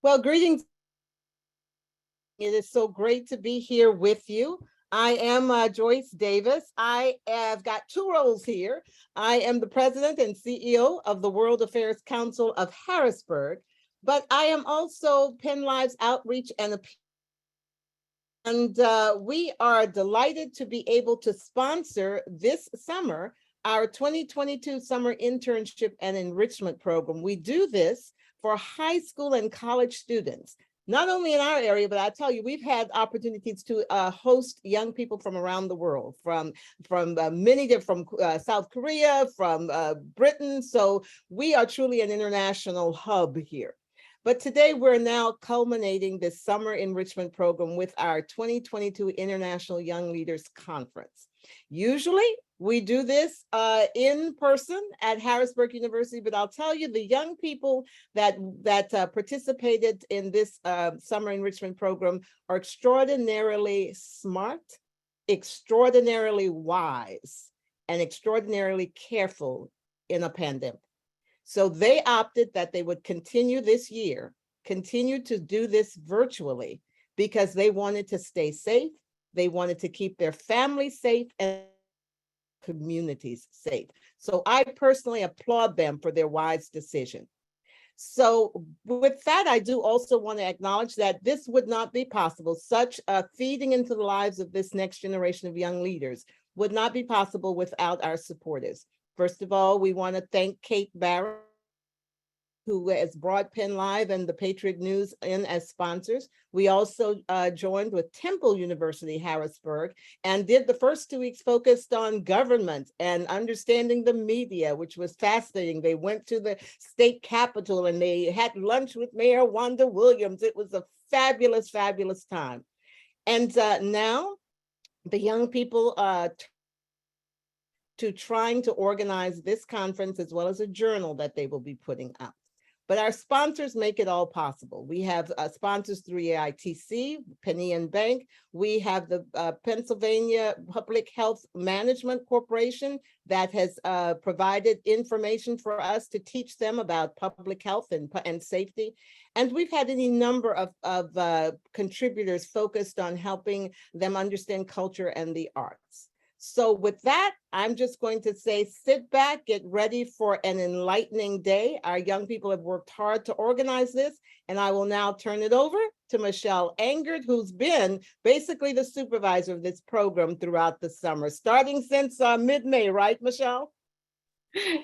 Well, greetings. It is so great to be here with you. I am Joyce Davis. I have got two roles here. I am the president and CEO of the World Affairs Council of Harrisburg, but I am also Penn Live's outreach and we are delighted to be able to sponsor this summer our 2022 summer internship and enrichment program. We do this for high school and college students, not only in our area, but I tell you, we've had opportunities to host young people from around the world, from South Korea, from Britain. So we are truly an international hub here. But today we're now culminating this summer enrichment program with our 2022 International Young Leaders Conference. Usually we do this in person at Harrisburg University, but I'll tell you, the young people that participated in this summer enrichment program are extraordinarily smart, extraordinarily wise, and extraordinarily careful in a pandemic. So they opted that they would continue this year, continue to do this virtually, because they wanted to stay safe. They wanted to keep their families safe and communities safe. So I personally applaud them for their wise decision. So with that, I do also want to acknowledge that this would not be possible. Such feeding into the lives of this next generation of young leaders would not be possible without our supporters. First of all, we want to thank Kate Barrett, who has brought Penn Live and the Patriot News in as sponsors. We also joined with Temple University Harrisburg and did the first 2 weeks focused on government and understanding the media, which was fascinating. They went to the state capitol and they had lunch with Mayor Wanda Williams. It was a fabulous, fabulous time. And now the young people to trying to organize this conference as well as a journal that they will be putting out. But our sponsors make it all possible. We have sponsors through AITC, Penny Bank. We have the Pennsylvania Public Health Management Corporation that has provided information for us to teach them about public health and safety. And we've had any number of contributors focused on helping them understand culture and the arts. So with that, I'm just going to say, sit back, get ready for an enlightening day. Our young people have worked hard to organize this, and I will now turn it over to Michelle Engert, who's been basically the supervisor of this program throughout the summer, starting since mid-May, right, Michelle?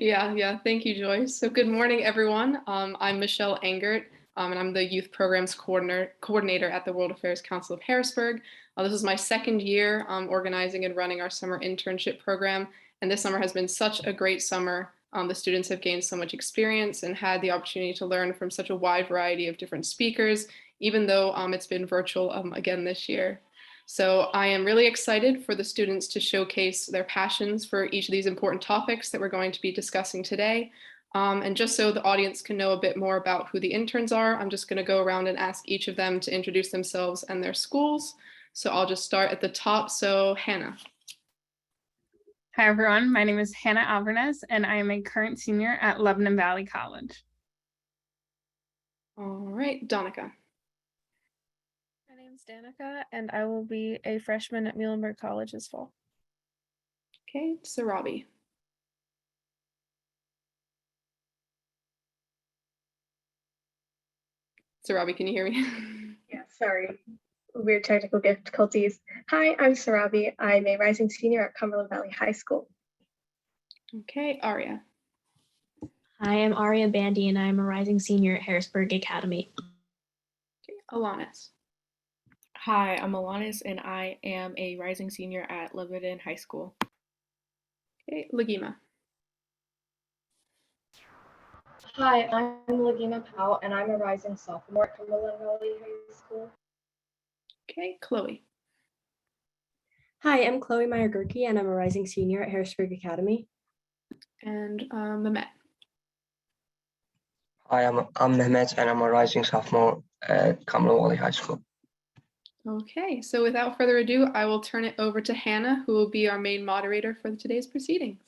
Yeah. Thank you, Joyce. So good morning, everyone. I'm Michelle Engert, and I'm the Youth Programs Coordinator at the World Affairs Council of Harrisburg. This is my second year organizing and running our summer internship program, and this summer has been such a great summer. The students have gained so much experience and had the opportunity to learn from such a wide variety of different speakers, even though it's been virtual again this year. So I am really excited for the students to showcase their passions for each of these important topics that we're going to be discussing today. And just so the audience can know a bit more about who the interns are, I'm just going to go around and ask each of them to introduce themselves and their schools. So I'll just start at the top. So Hannah. Hi, everyone. My name is Hannah Alvarez, and I am a current senior at Lebanon Valley College. All right, Donica. My name is Danica, and I will be a freshman at Muhlenberg College this fall. Okay, Sarabi. Sarabi, can you hear me? Yeah, sorry. Weird technical difficulties. Hi, I'm Sarabi. I'm a rising senior at Cumberland Valley High School. Okay, Aria. Hi, I'm Aria Bandy, and I'm a rising senior at Harrisburg Academy. Okay, Alanis. Hi, I'm Alanis, and I am a rising senior at Lebanon High School. Okay, Lagima. Hi, I'm Lagima Powell, and I'm a rising sophomore at Cumberland Valley High School. Okay, Chloe. Hi, I'm Chloe Meyer-Gerke, and I'm a rising senior at Harrisburg Academy. And Mehmet. Hi, I'm Mehmet, and I'm a rising sophomore at Cumberland Valley High School. Okay, so without further ado, I will turn it over to Hannah, who will be our main moderator for today's proceedings.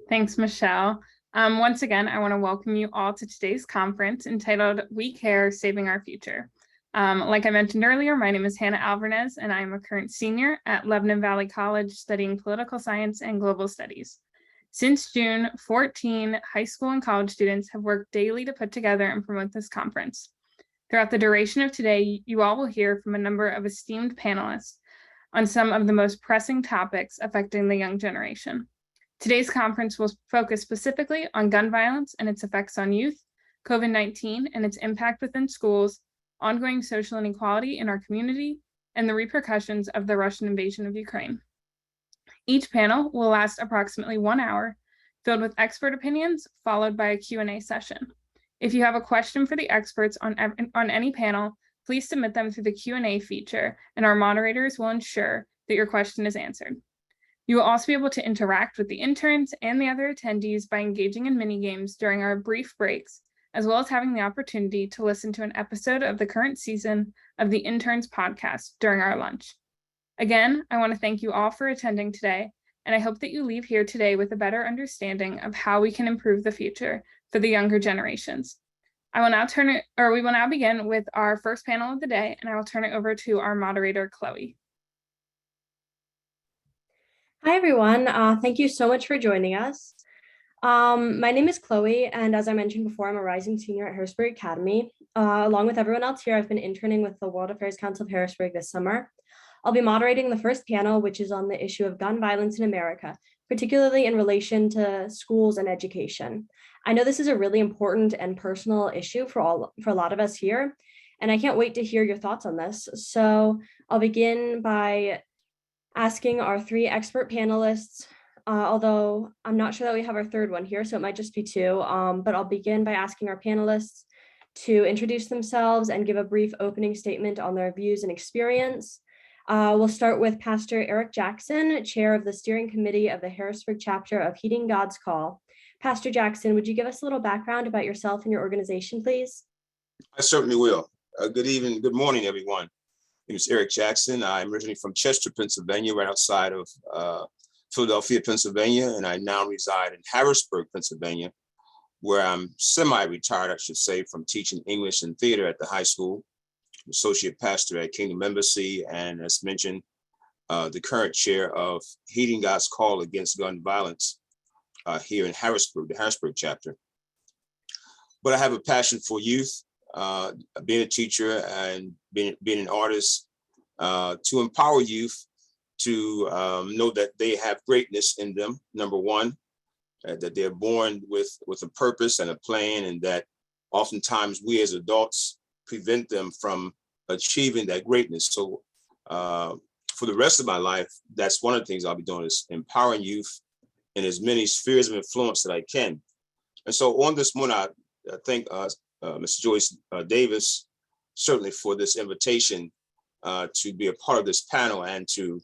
Thanks, Michelle. Once again, I want to welcome you all to today's conference entitled We Care, Saving Our Future. Like I mentioned earlier, my name is Hannah Alvarez, and I am a current senior at Lebanon Valley College studying political science and global studies. Since June, 14 high school and college students have worked daily to put together and promote this conference. Throughout the duration of today, you all will hear from a number of esteemed panelists on some of the most pressing topics affecting the young generation. Today's conference will focus specifically on gun violence and its effects on youth, COVID-19 and its impact within schools, ongoing social inequality in our community, and the repercussions of the Russian invasion of Ukraine. Each panel will last approximately 1 hour, filled with expert opinions, followed by a Q&A session. If you have a question for the experts on any panel, please submit them through the Q&A feature, and our moderators will ensure that your question is answered. You will also be able to interact with the interns and the other attendees by engaging in mini games during our brief breaks, as well as having the opportunity to listen to an episode of the current season of the Interns podcast during our lunch. Again, I want to thank you all for attending today, and I hope that you leave here today with a better understanding of how we can improve the future for the younger generations. We will now begin with our first panel of the day, and I will turn it over to our moderator, Chloe. Hi, everyone. Thank you so much for joining us. My name is Chloe, and as I mentioned before, I'm a rising senior at Harrisburg Academy. Along with everyone else here, I've been interning with the World Affairs Council of Harrisburg this summer. I'll be moderating the first panel, which is on the issue of gun violence in America, particularly in relation to schools and education. I know this is a really important and personal issue for a lot of us here, and I can't wait to hear your thoughts on this. So I'll begin by asking our 3 expert panelists, although I'm not sure that we have our third one here, so it might just be 2, but I'll begin by asking our panelists to introduce themselves and give a brief opening statement on their views and experience. We'll start with Pastor Eric Jackson, chair of the steering committee of the Harrisburg chapter of Heeding God's Call. Pastor Jackson, would you give us a little background about yourself and your organization, please? I certainly will. Good evening, good morning, everyone. My name is Eric Jackson. I'm originally from Chester, Pennsylvania, right outside of Philadelphia, Pennsylvania, and I now reside in Harrisburg, Pennsylvania, where I'm semi-retired, I should say, from teaching English and theater at the high school, associate pastor at Kingdom Embassy, and as mentioned, the current chair of Heeding God's Call Against Gun Violence here in Harrisburg, the Harrisburg chapter. But I have a passion for youth, being a teacher and being an artist, to empower youth to know that they have greatness in them, number one, that they're born with a purpose and a plan, and that oftentimes we as adults prevent them from achieving that greatness. So for the rest of my life, that's one of the things I'll be doing, is empowering youth in as many spheres of influence that I can. And so on this morning, I thank Ms. Joyce Davis certainly for this invitation to be a part of this panel and to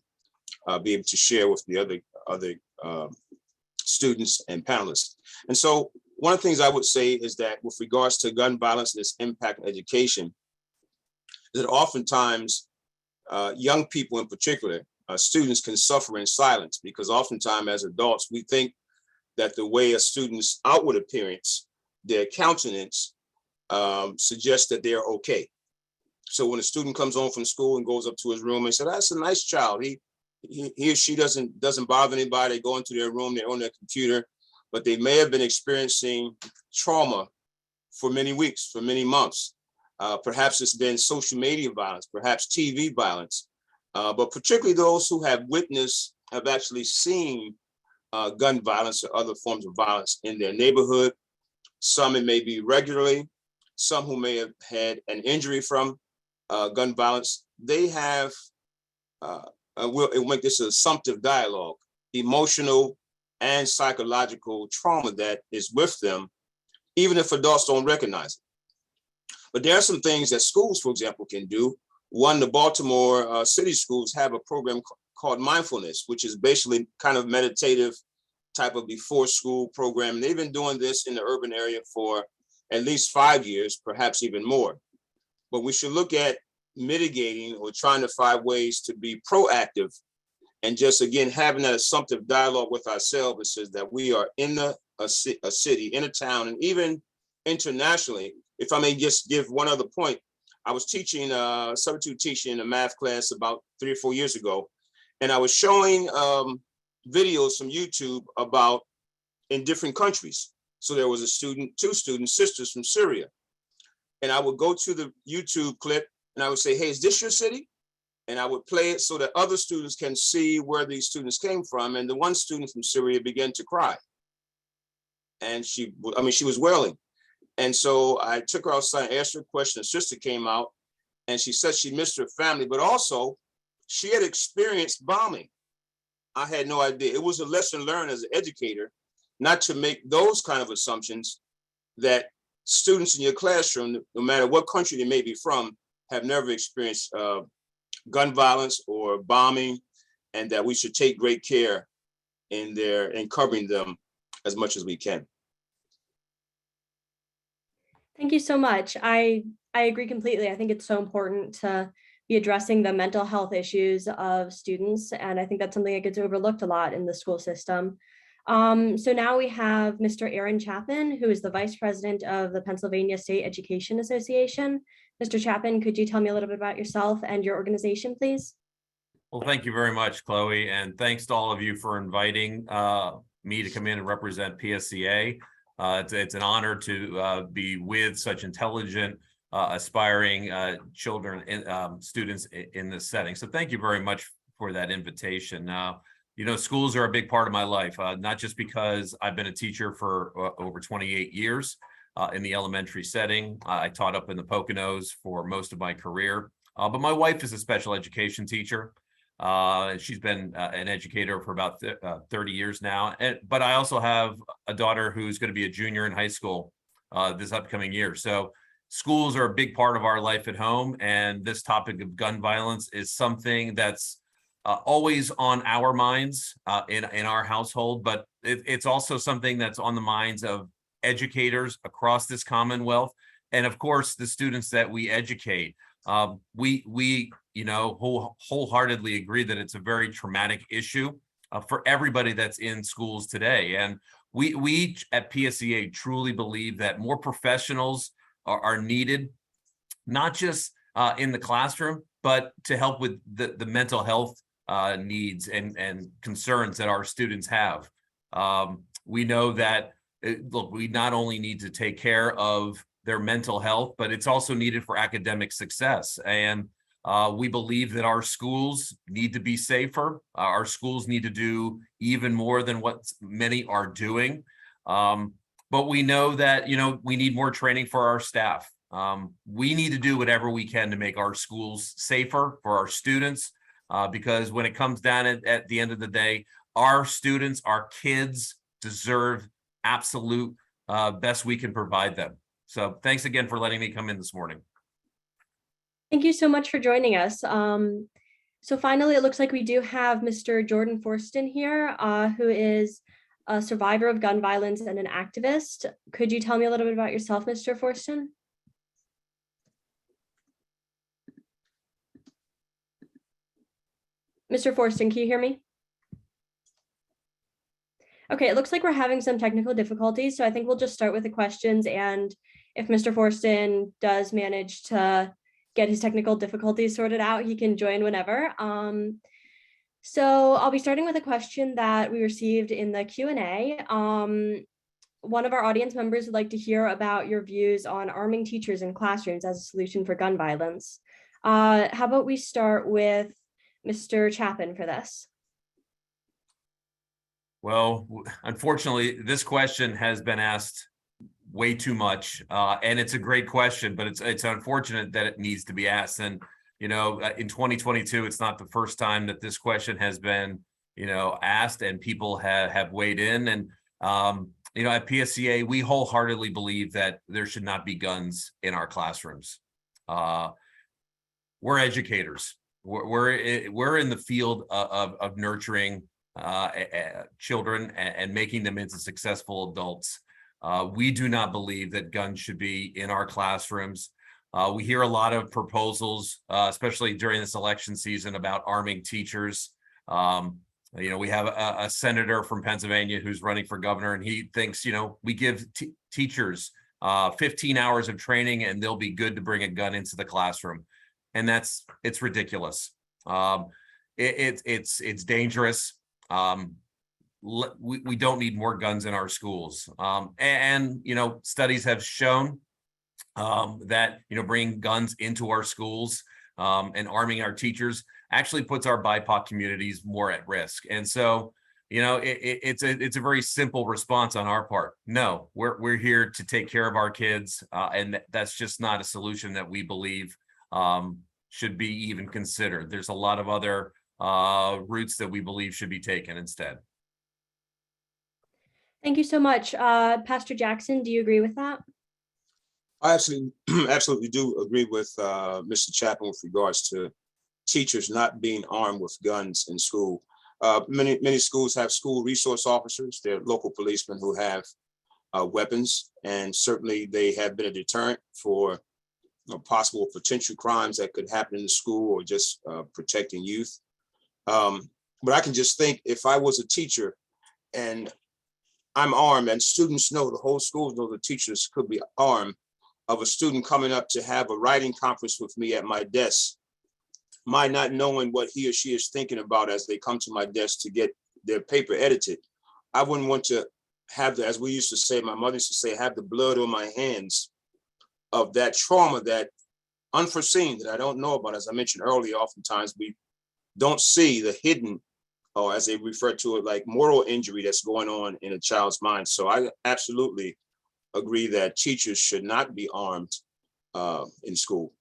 be able to share with the other students and panelists. And so one of the things I would say is that with regards to gun violence and its impact on education, that oftentimes young people in particular, students can suffer in silence, because oftentimes as adults, we think that the way a student's outward appearance, their countenance, suggests that they're okay. So when a student comes home from school and goes up to his room and says, "That's a nice child. He or she doesn't bother anybody. They go into their room, they're on their computer," but they may have been experiencing trauma for many weeks, for many months. Perhaps it's been social media violence, perhaps TV violence, but particularly those who have witnessed, have actually seen gun violence or other forms of violence in their neighborhood. Some it may be regularly, some who may have had an injury from gun violence. They have, we'll make this an assumptive dialogue, emotional and psychological trauma that is with them, even if adults don't recognize it. But there are some things that schools, for example, can do. One, the Baltimore city schools have a program called Mindfulness, which is basically kind of meditative type of before school program. They've been doing this in the urban area for at least 5 years, perhaps even more. But we should look at mitigating or trying to find ways to be proactive and just, again, having that assumptive dialogue with ourselves that says that we are in the a city, in a town, and even internationally. If I may just give one other point, I was teaching, substitute teaching a math class about 3 or 4 years ago, and I was showing videos from YouTube about in different countries. So there was a student, 2 students, sisters from Syria. And I would go to the YouTube clip and I would say, hey, is this your city? And I would play it so that other students can see where these students came from. And the one student from Syria began to cry. And she was wailing. And so I took her outside and asked her a question. Her sister came out and she said she missed her family, but also she had experienced bombing. I had no idea. It was a lesson learned as an educator, not to make those kind of assumptions that students in your classroom, no matter what country they may be from, have never experienced gun violence or bombing, and that we should take great care in covering them as much as we can. Thank you so much. I agree completely. I think it's so important to be addressing the mental health issues of students. And I think that's something that gets overlooked a lot in the school system. So now we have Mr. Aaron Chapin, who is the Vice President of the Pennsylvania State Education Association. Mr. Chapin, could you tell me a little bit about yourself and your organization, please? Well, thank you very much, Chloe. And thanks to all of you for inviting me to come in and represent PSEA. It's an honor to be with such intelligent, aspiring children and students in this setting. So thank you very much for that invitation. You know, schools are a big part of my life, not just because I've been a teacher for over 28 years in the elementary setting. I taught up in the Poconos for most of my career, but my wife is a special education teacher. She's been an educator for about 30 years now. But I also have a daughter who's going to be a junior in high school this upcoming year. So schools are a big part of our life at home. And this topic of gun violence is something that's always on our minds in our household, but it's also something that's on the minds of educators across this Commonwealth. And of course, the students that we educate. We you know, wholeheartedly agree that it's a very traumatic issue for everybody that's in schools today. And we at PSEA truly believe that more professionals are needed, not just in the classroom, but to help with the mental health needs and concerns that our students have. We know that, look, we not only need to take care of their mental health, but it's also needed for academic success. And we believe that our schools need to be safer. Our schools need to do even more than what many are doing. But we know that, you know, we need more training for our staff. We need to do whatever we can to make our schools safer for our students, because when it comes down at the end of the day, our students, our kids deserve absolute best we can provide them. So thanks again for letting me come in this morning. Thank you so much for joining us. So finally, it looks like we do have Mr. Jordan Forston here, who is a survivor of gun violence and an activist. Could you tell me a little bit about yourself, Mr. Forston? Mr. Forston, can you hear me? Okay, it looks like we're having some technical difficulties, so I think we'll just start with the questions, and if Mr. Forston does manage to get his technical difficulties sorted out, he can join whenever. So I'll be starting with a question that we received in the Q&A. One of our audience members would like to hear about your views on arming teachers in classrooms as a solution for gun violence. How about we start with Mr. Chapin for this? Well, unfortunately, this question has been asked way too much, and it's a great question, but it's unfortunate that it needs to be asked. And you know, in 2022, it's not the first time that this question has been, you know, asked, and people have weighed in. And you know, at PSEA, we wholeheartedly believe that there should not be guns in our classrooms. We're educators. We're in the field of nurturing children and making them into successful adults. We do not believe that guns should be in our classrooms. We hear a lot of proposals, especially during this election season, about arming teachers. We have a senator from Pennsylvania who's running for governor, and he thinks, we give teachers 15 hours of training and they'll be good to bring a gun into the classroom. And it's ridiculous. It's dangerous. We don't need more guns in our schools. Studies have shown that, bringing guns into our schools and arming our teachers actually puts our BIPOC communities more at risk. And so, it's a very simple response on our part. No, we're here to take care of our kids, and that's just not a solution that we believe should be even considered. There's a lot of other routes that we believe should be taken instead. Thank you so much. Pastor Jackson, do you agree with that? I absolutely do agree with Mr. Chapin with regards to teachers not being armed with guns in school. Many schools have school resource officers. They're local policemen who have weapons, and certainly they have been a deterrent for possible potential crimes that could happen in the school or just protecting youth. But I can just think, if I was a teacher and I'm armed, and students know, the whole school know the teachers could be armed, of a student coming up to have a writing conference with me at my desk, my not knowing what he or she is thinking about as they come to my desk to get their paper edited. I wouldn't want to have as we used to say, my mother used to say, have the blood on my hands of that trauma, that unforeseen, that I don't know about. As I mentioned earlier, oftentimes we don't see the hidden, or as they refer to it, like moral injury that's going on in a child's mind. So I absolutely agree that teachers should not be armed in school.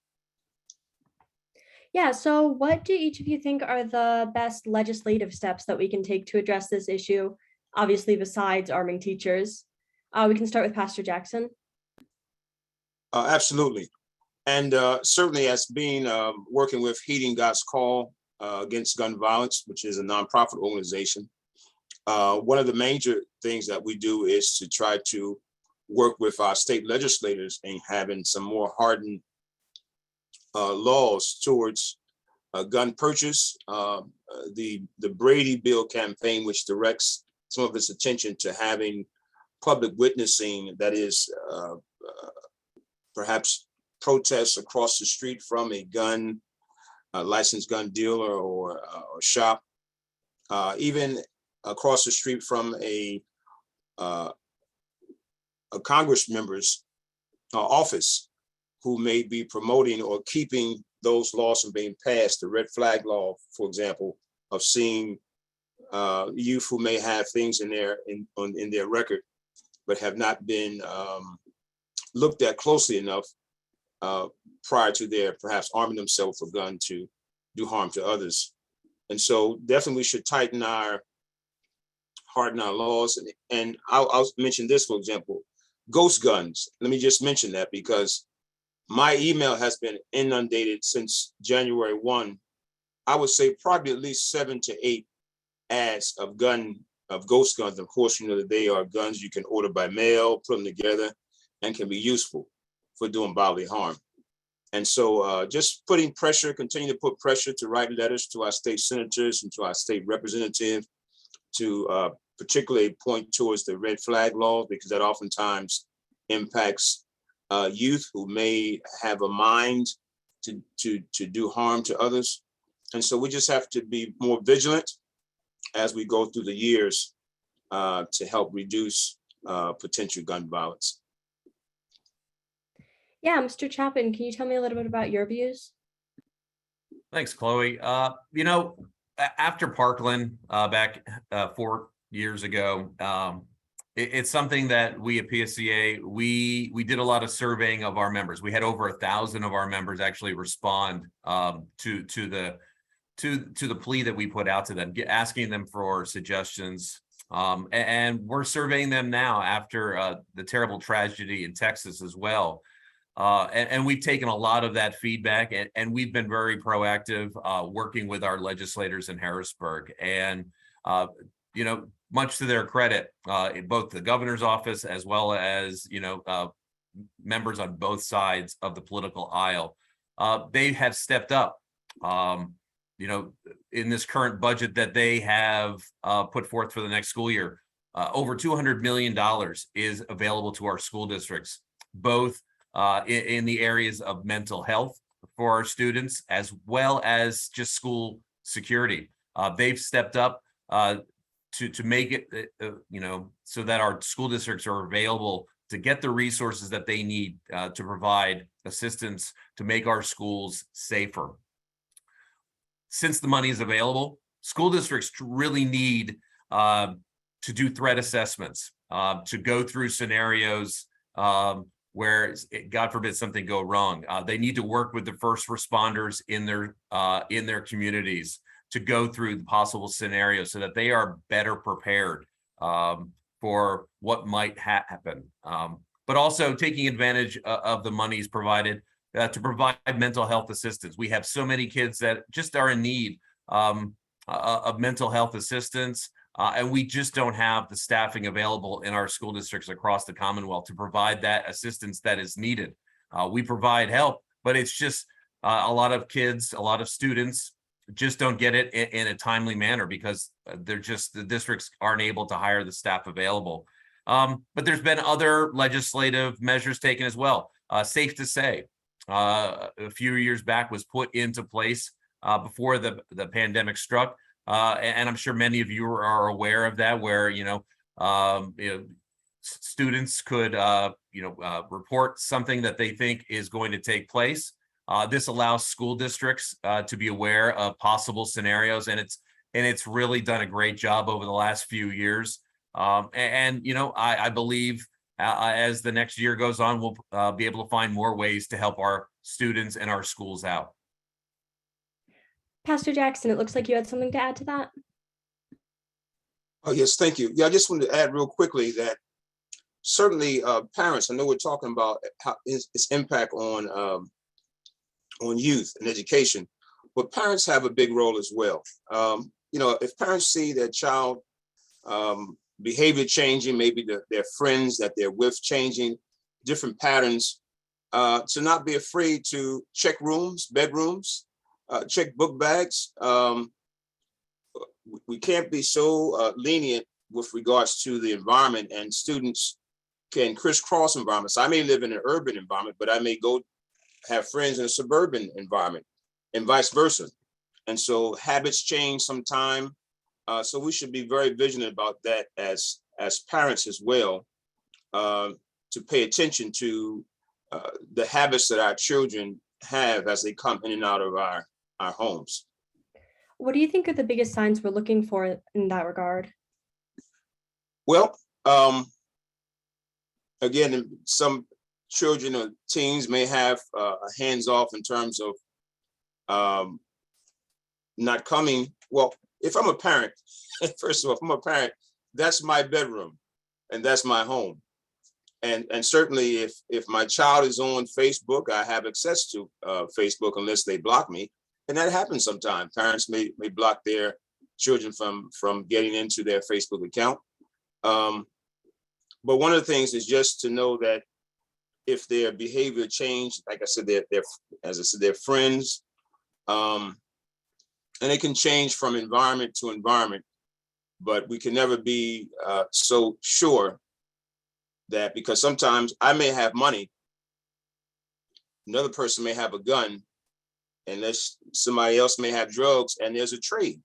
Yeah, so what do each of you think are the best legislative steps that we can take to address this issue, obviously besides arming teachers? We can start with Pastor Jackson. Absolutely. And certainly, as being working with Heeding God's Call Against Gun Violence, which is a nonprofit organization, one of the major things that we do is to try to work with our state legislators in having some more hardened laws towards gun purchase. The Brady Bill campaign, which directs some of its attention to having public witnessing, that is perhaps protests across the street from a licensed gun dealer or shop, even across the street from a Congress member's office, who may be promoting or keeping those laws from being passed. The red flag law, for example, of seeing youth who may have things in their record, but have not been looked at closely enough prior to their perhaps arming themselves with a gun to do harm to others. And so definitely we should harden our laws. And I'll mention this, for example, ghost guns. Let me just mention that, because my email has been inundated since January 1. I would say probably at least 7 to 8 ads of ghost guns. Of course, that they are guns you can order by mail, put them together, and can be useful for doing bodily harm. And so just continue to put pressure to write letters to our state senators and to our state representatives to particularly point towards the red flag law, because that oftentimes impacts youth who may have a mind to do harm to others. And so we just have to be more vigilant as we go through the years to help reduce potential gun violence. Yeah, Mr. Chapin, can you tell me a little bit about your views? Thanks, Chloe. After Parkland back 4 years ago, it's something that we at PSEA, we did a lot of surveying of our members. We had over 1,000 of our members actually respond to the plea that we put out to them, asking them for suggestions. And we're surveying them now after the terrible tragedy in Texas as well. And we've taken a lot of that feedback, and we've been very proactive working with our legislators in Harrisburg. And, much to their credit, both the governor's office as well as, members on both sides of the political aisle, they have stepped up. in this current budget that they have put forth for the next school year, over $200 million is available to our school districts, both in the areas of mental health for our students, as well as just school security. They've stepped up to make it, so that our school districts are available to get the resources that they need to provide assistance to make our schools safer. Since the money is available, school districts really need to do threat assessments, to go through scenarios where, God forbid, something go wrong. They need to work with the first responders in their communities to go through the possible scenarios so that they are better prepared for what might happen. But also taking advantage of the monies provided to provide mental health assistance. We have so many kids that just are in need of mental health assistance, and we just don't have the staffing available in our school districts across the Commonwealth to provide that assistance that is needed. We provide help, but it's just a lot of kids, a lot of students just don't get it in a timely manner because the districts aren't able to hire the staff available. But there's been other legislative measures taken as well. Safe to say, a few years back was put into place before the pandemic struck. And I'm sure many of you are aware of that, where, students could, report something that they think is going to take place. This allows school districts to be aware of possible scenarios, and it's really done a great job over the last few years. I believe as the next year goes on, we'll be able to find more ways to help our students and our schools out. Pastor Jackson, it looks like you had something to add to that. Oh, yes, thank you. Yeah, I just wanted to add real quickly that certainly parents, I know we're talking about how its impact on youth and education, but parents have a big role as well. If parents see their child behavior changing, maybe their friends that they're with changing, different patterns, to not be afraid to check rooms, bedrooms, check book bags. We can't be so lenient with regards to the environment, and students can crisscross environments. I may live in an urban environment, but I may go have friends in a suburban environment and vice versa. And so habits change sometime. So we should be very vigilant about that as parents as well, to pay attention to the habits that our children have as they come in and out of our homes. What do you think are the biggest signs we're looking for in that regard? Well, again, some children or teens may have a hands-off in terms of not coming. Well, if I'm a parent, first of all, if I'm a parent, that's my bedroom and that's my home. And certainly if my child is on Facebook, I have access to Facebook unless they block me. And that happens sometimes. Parents may block their children from getting into their Facebook account. But one of the things is just to know that if their behavior change, like I said, they're friends, and it can change from environment to environment, but we can never be so sure that, because sometimes I may have money, another person may have a gun, and somebody else may have drugs, and there's a trade.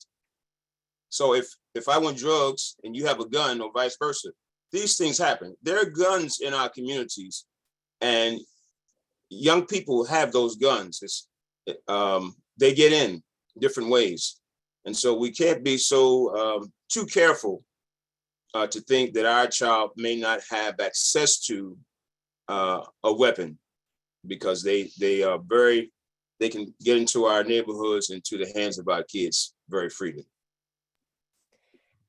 So if I want drugs and you have a gun, or vice versa, these things happen. There are guns in our communities, and young people have those guns. They get in different ways. And so we can't be so too careful to think that our child may not have access to a weapon, because they can get into our neighborhoods, into the hands of our kids very freely.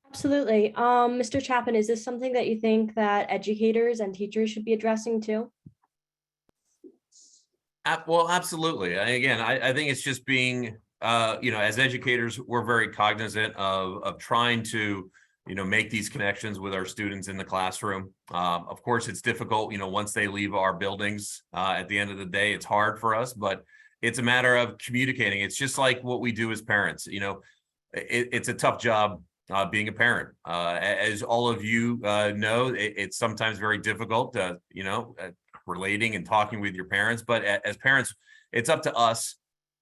Absolutely. Mr. Chapin, is this something that you think that educators and teachers should be addressing too? Well, absolutely. Again, I think it's just being, as educators, we're very cognizant of trying to, make these connections with our students in the classroom. Of course, it's difficult, once they leave our buildings. At the end of the day, it's hard for us, but it's a matter of communicating. It's just like what we do as parents. You know, it's a tough job being a parent. As all of you know, it's sometimes very difficult, you know, relating and talking with your parents. But as parents, it's up to us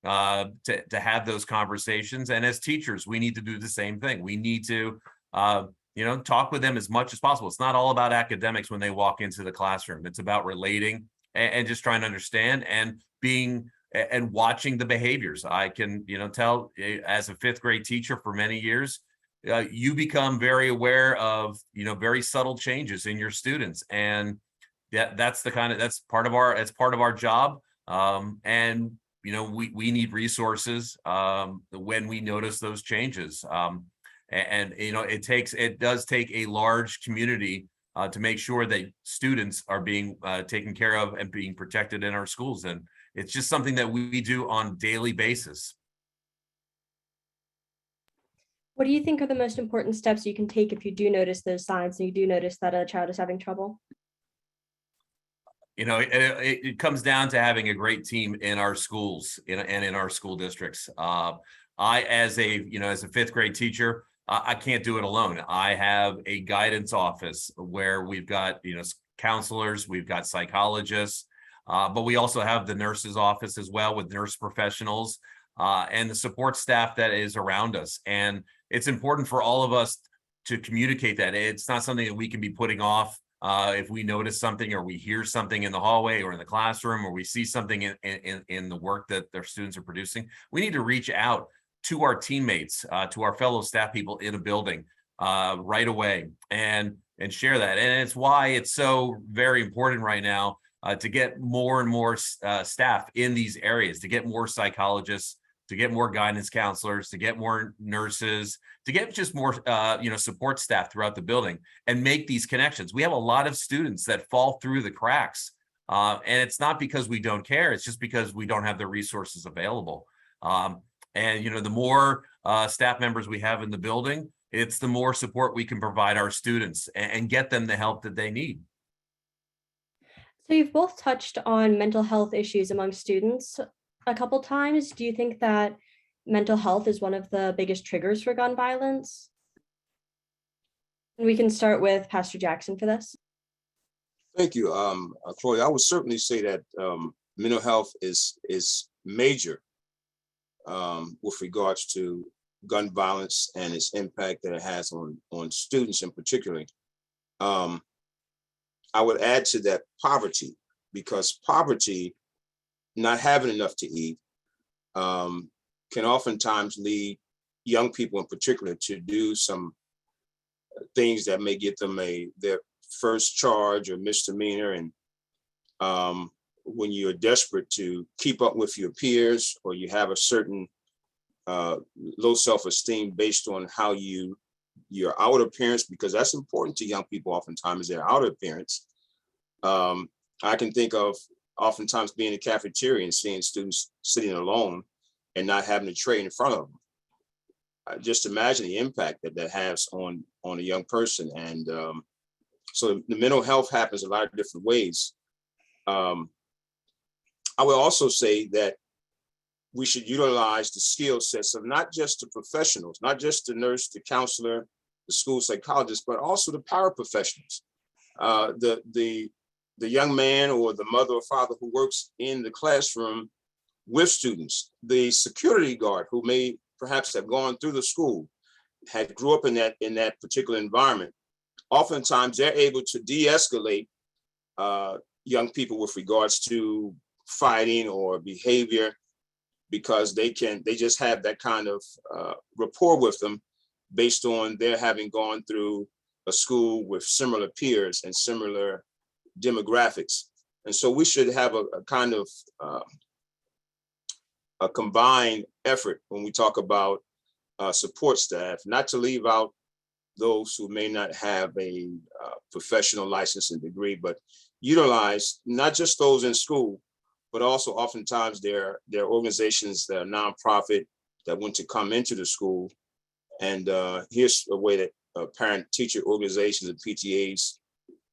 to have those conversations. And as teachers, we need to do the same thing. We need to, you know, talk with them as much as possible. It's not all about academics when they walk into the classroom. It's about relating and just trying to understand and being and watching the behaviors. I can, you know, tell as a fifth grade teacher for many years, you become very aware of, you know, very subtle changes in your students. And that's part of our job. And, you know, we need resources when we notice those changes. And you know, it does take a large community to make sure that students are being taken care of and being protected in our schools. And it's just something that we do on a daily basis. What do you think are the most important steps you can take if you do notice those signs and you do notice that a child is having trouble? You know, it comes down to having a great team in our schools and in our school districts. I, as a fifth grade teacher, I can't do it alone. I have a guidance office where we've got, you know, counselors, we've got psychologists, but we also have the nurse's office as well with nurse professionals and the support staff that is around us. And it's important for all of us to communicate that. It's not something that we can be putting off. If we notice something or we hear something in the hallway or in the classroom, or we see something in the work that their students are producing, we need to reach out to our teammates, to our fellow staff people in a building right away and share that. And it's why it's so very important right now to get more and more staff in these areas, to get more psychologists, to get more guidance counselors, to get more nurses, to get just more support staff throughout the building and make these connections. We have a lot of students that fall through the cracks. And it's not because we don't care, it's just because we don't have the resources available. And you know, the more staff members we have in the building, it's the more support we can provide our students and get them the help that they need. So you've both touched on mental health issues among students a couple times. Do you think that mental health is one of the biggest triggers for gun violence? And we can start with Pastor Jackson for this. Thank you, Chloe. I would certainly say that mental health is major with regards to gun violence and its impact that it has on students in particular. I would add to that poverty, because poverty, not having enough to eat, can oftentimes lead young people in particular to do some things that may get them their first charge or misdemeanor. And when you're desperate to keep up with your peers, or you have a certain low self-esteem based on how your outer appearance, because that's important to young people oftentimes, is their outer appearance. I can think of oftentimes being in a cafeteria and seeing students sitting alone and not having a tray in front of them. Just imagine the impact that has on a young person. And so the mental health happens a lot of different ways. I will also say that we should utilize the skill sets of not just the professionals, not just the nurse, the counselor, the school psychologist, but also the paraprofessionals. The young man or the mother or father who works in the classroom with students, the security guard who may perhaps have gone through the school, had grew up in that particular environment. Oftentimes they're able to de-escalate young people with regards to fighting or behavior, because they just have that kind of rapport with them based on their having gone through a school with similar peers and similar demographics. And so we should have a kind of a combined effort when we talk about support staff, not to leave out those who may not have a professional license and degree, but utilize not just those in school, but also oftentimes their organizations that are nonprofit that want to come into the school. And here's a way that parent-teacher organizations and PTAs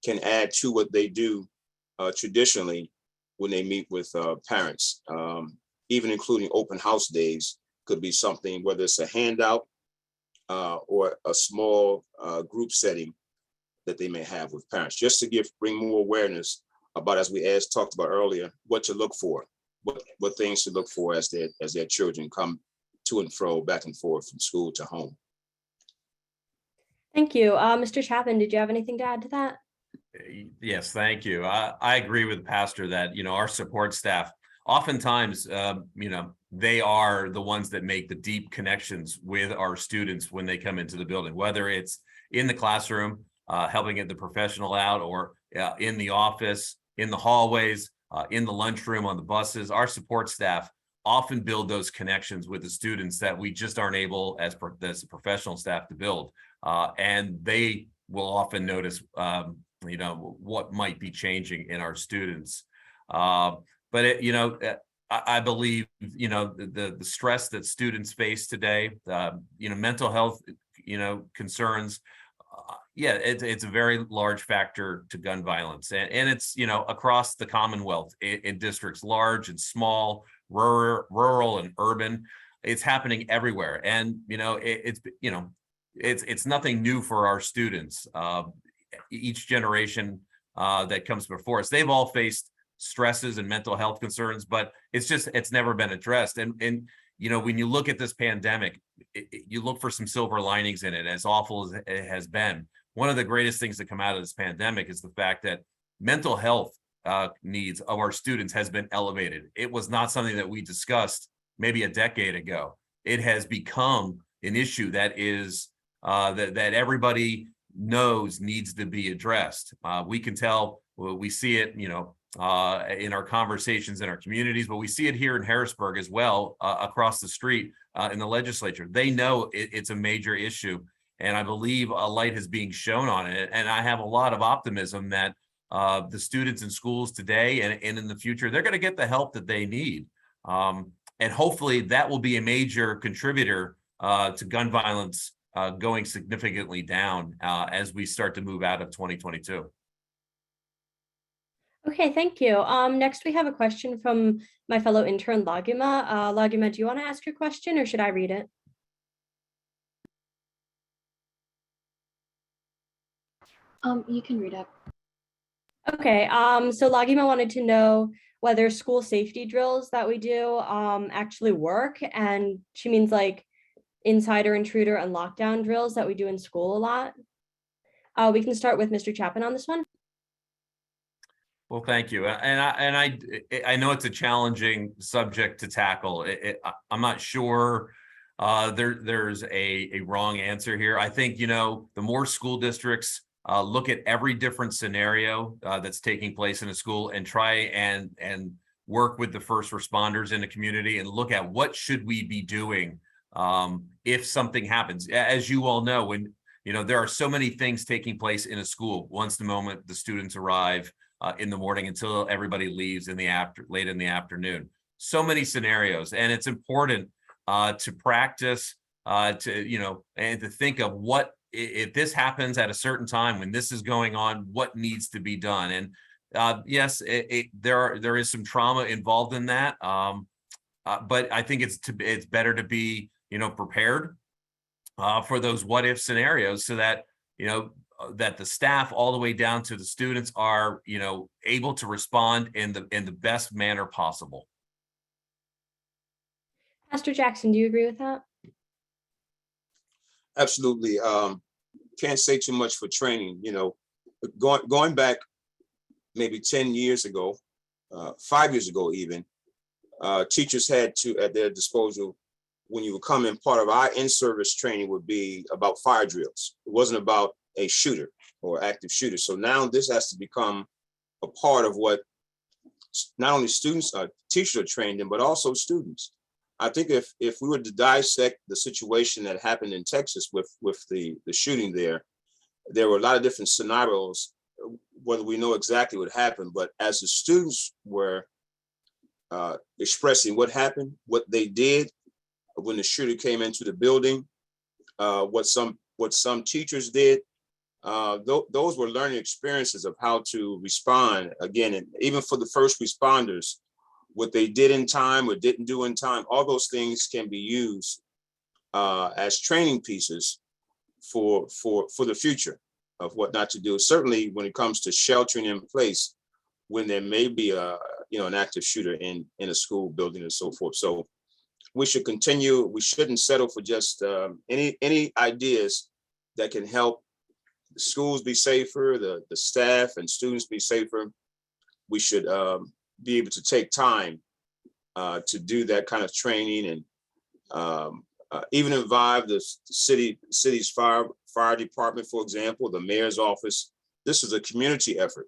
can add to what they do traditionally when they meet with parents. even including open house days could be something, whether it's a handout or a small group setting that they may have with parents, just to bring more awareness about, as we talked about earlier, what to look for, what things to look for as their children come to and fro, back and forth from school to home. Thank you. Mr. Chapin, did you have anything to add to that? Yes, thank you. I agree with Pastor that, our support staff, oftentimes, they are the ones that make the deep connections with our students when they come into the building, whether it's in the classroom, helping get the professional out, or in the office, in the hallways, in the lunchroom, on the buses. Our support staff often build those connections with the students that we just aren't able as professional staff to build. And they will often notice, what might be changing in our students. But I believe, the stress that students face today, mental health, concerns, it's a very large factor to gun violence, and it's, across the Commonwealth in districts large and small, rural and urban. It's happening everywhere, and it's nothing new for our students. Each generation that comes before us, they've all faced stresses and mental health concerns, but it's never been addressed. And when you look at this pandemic, you look for some silver linings in it, as awful as it has been. One of the greatest things that come out of this pandemic is the fact that mental health needs of our students has been elevated. It was not something that we discussed maybe a decade ago. It has become an issue that is that everybody knows needs to be addressed. We can tell, we see it, in our conversations in our communities, but we see it here in Harrisburg as well, across the street in the legislature. They know it's a major issue, and I believe a light is being shown on it. And I have a lot of optimism that the students in schools today and in the future, they're going to get the help that they need. And hopefully that will be a major contributor to gun violence going significantly down as we start to move out of 2022. Okay, thank you. Next we have a question from my fellow intern, Lagima. Lagima, do you want to ask your question, or should I read it? You can read it. Okay, so Lagima wanted to know whether school safety drills that we do actually work, and she means like insider, intruder, and lockdown drills that we do in school a lot. We can start with Mr. Chapin on this one. Well, thank you. And I know it's a challenging subject to tackle. I'm not sure there's a wrong answer here. I think, the more school districts look at every different scenario that's taking place in a school and try and work with the first responders in the community and look at what should we be doing if something happens. As you all know, when there are so many things taking place in a school once the moment the students arrive in the morning until everybody leaves late in the afternoon. So many scenarios, and it's important to practice and to think of what if this happens at a certain time when this is going on, what needs to be done. And yes, there is some trauma involved in that, but I think it's better to be prepared for those what if scenarios, so that that the staff all the way down to the students are able to respond in the best manner possible. Pastor Jackson, do you agree with that? Absolutely. Can't say too much for training. Going back maybe 10 years ago, 5 years ago even, teachers had at their disposal, when you would come in, part of our in-service training would be about fire drills. It wasn't about a shooter or active shooter. So now this has to become a part of what not only teachers are trained in, but also students. I think if we were to dissect the situation that happened in Texas with the shooting there were a lot of different scenarios, whether we know exactly what happened, but as the students were expressing what happened, what they did when the shooter came into the building, what some teachers did, those were learning experiences of how to respond. Again, and even for the first responders, what they did in time or didn't do in time. All those things can be used as training pieces for the future of what not to do. Certainly when it comes to sheltering in place when there may be an active shooter in a school building and so forth. So we should continue. We shouldn't settle for just any ideas that can help the schools be safer, the staff and students be safer. We should be able to take time to do that kind of training and even involve the city's fire department, for example, the mayor's office. This is a community effort.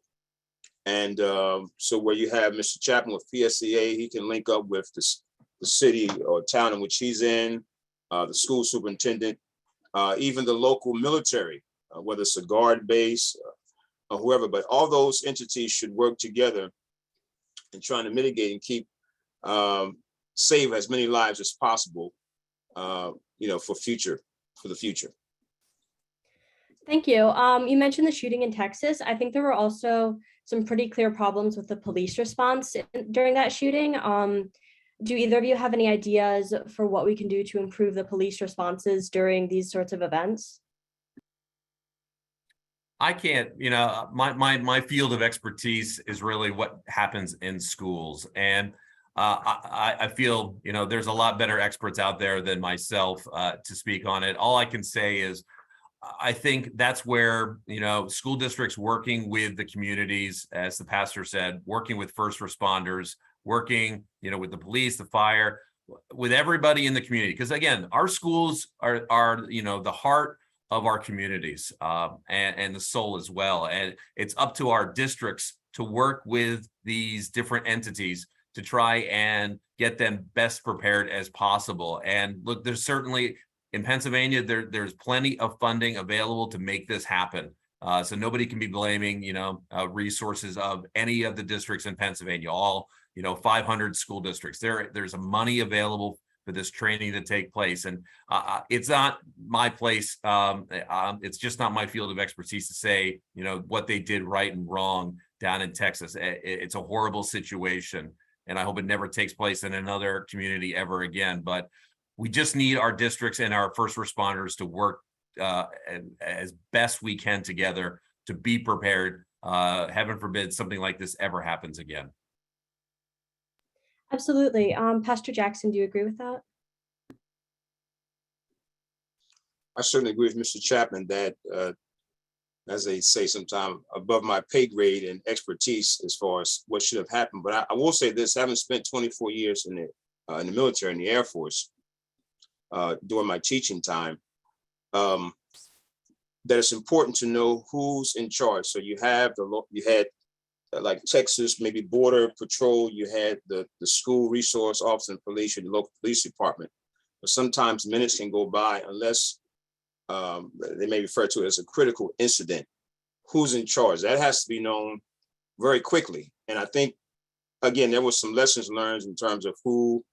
And so where you have Mr. Chapin with PSEA, he can link up with the city or town in which he's in, the school superintendent, even the local military, whether it's a guard base or whoever, but all those entities should work together in trying to mitigate and keep save as many lives as possible, for the future. Thank you. You mentioned the shooting in Texas. I think there were also some pretty clear problems with the police response during that shooting. Do either of you have any ideas for what we can do to improve the police responses during these sorts of events? I can't, my field of expertise is really what happens in schools. And I feel, there's a lot better experts out there than myself to speak on it. All I can say is, I think that's where, school districts working with the communities, as the pastor said, working with first responders, working, with the police, the fire, with everybody in the community. Because again, our schools are the heart of our communities and the soul as well. And it's up to our districts to work with these different entities to try and get them best prepared as possible. And look, there's certainly in Pennsylvania, there's plenty of funding available to make this happen. So nobody can be blaming, resources of any of the districts in Pennsylvania, all, 500 school districts. There's a money available for this training to take place. And it's not my place. It's just not my field of expertise to say, what they did right and wrong down in Texas. It's a horrible situation. And I hope it never takes place in another community ever again. But we just need our districts and our first responders to work as best we can together to be prepared. Heaven forbid something like this ever happens again. Absolutely. Pastor Jackson, do you agree with that? I certainly agree with Mr. Chapman that, as they say sometimes, above my pay grade and expertise as far as what should have happened. But I will say this, having spent 24 years in the military, in the Air Force, during my teaching time, that it's important to know who's in charge. So you had like Texas, maybe Border Patrol, you had the school resource officer and police, or the local police department. But sometimes minutes can go by unless they may refer to it as a critical incident. Who's in charge? That has to be known very quickly. And I think, again, there was some lessons learned in terms of who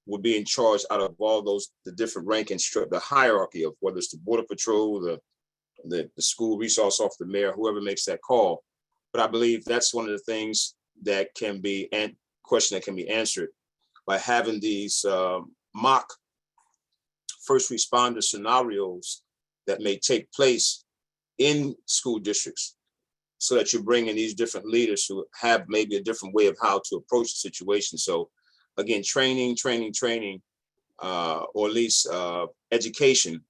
would be in charge out of all the different rank and the hierarchy of whether it's the Border Patrol, the school resource officer, the mayor, whoever makes that call. But I believe that's one of the things that can be question that can be answered by having these mock first responder scenarios that may take place in school districts, so that you bring in these different leaders who have maybe a different way of how to approach the situation. So again, training, or at least education,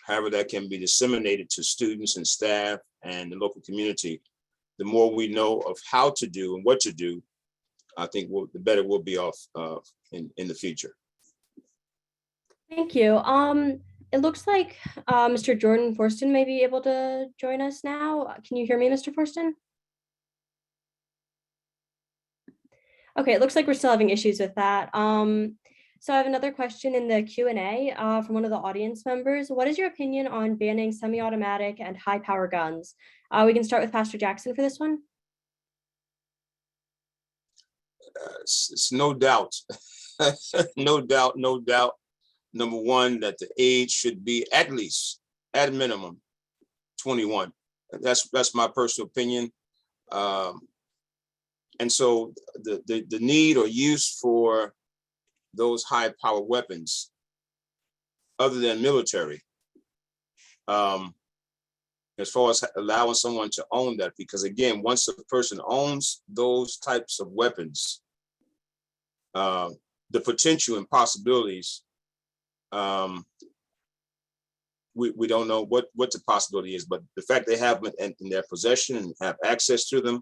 however that can be disseminated to students and staff and the local community. The more we know of how to do and what to do, I think the better we'll be off in the future. Thank you. It looks like Mr. Jordan Forston may be able to join us now. Can you hear me, Mr. Forston? Okay, it looks like we're still having issues with that. So I have another question in the Q&A from one of the audience members. What is your opinion on banning semi-automatic and high power guns? We can start with Pastor Jackson for this one. It's no doubt, no doubt. Number one, that the age should be at least, at minimum, 21. That's my personal opinion. And so the need or use for those high powered weapons, other than military, as far as allowing someone to own that, because again, once a person owns those types of weapons, the potential and possibilities, we don't know what the possibility is, but the fact they have them in their possession and have access to them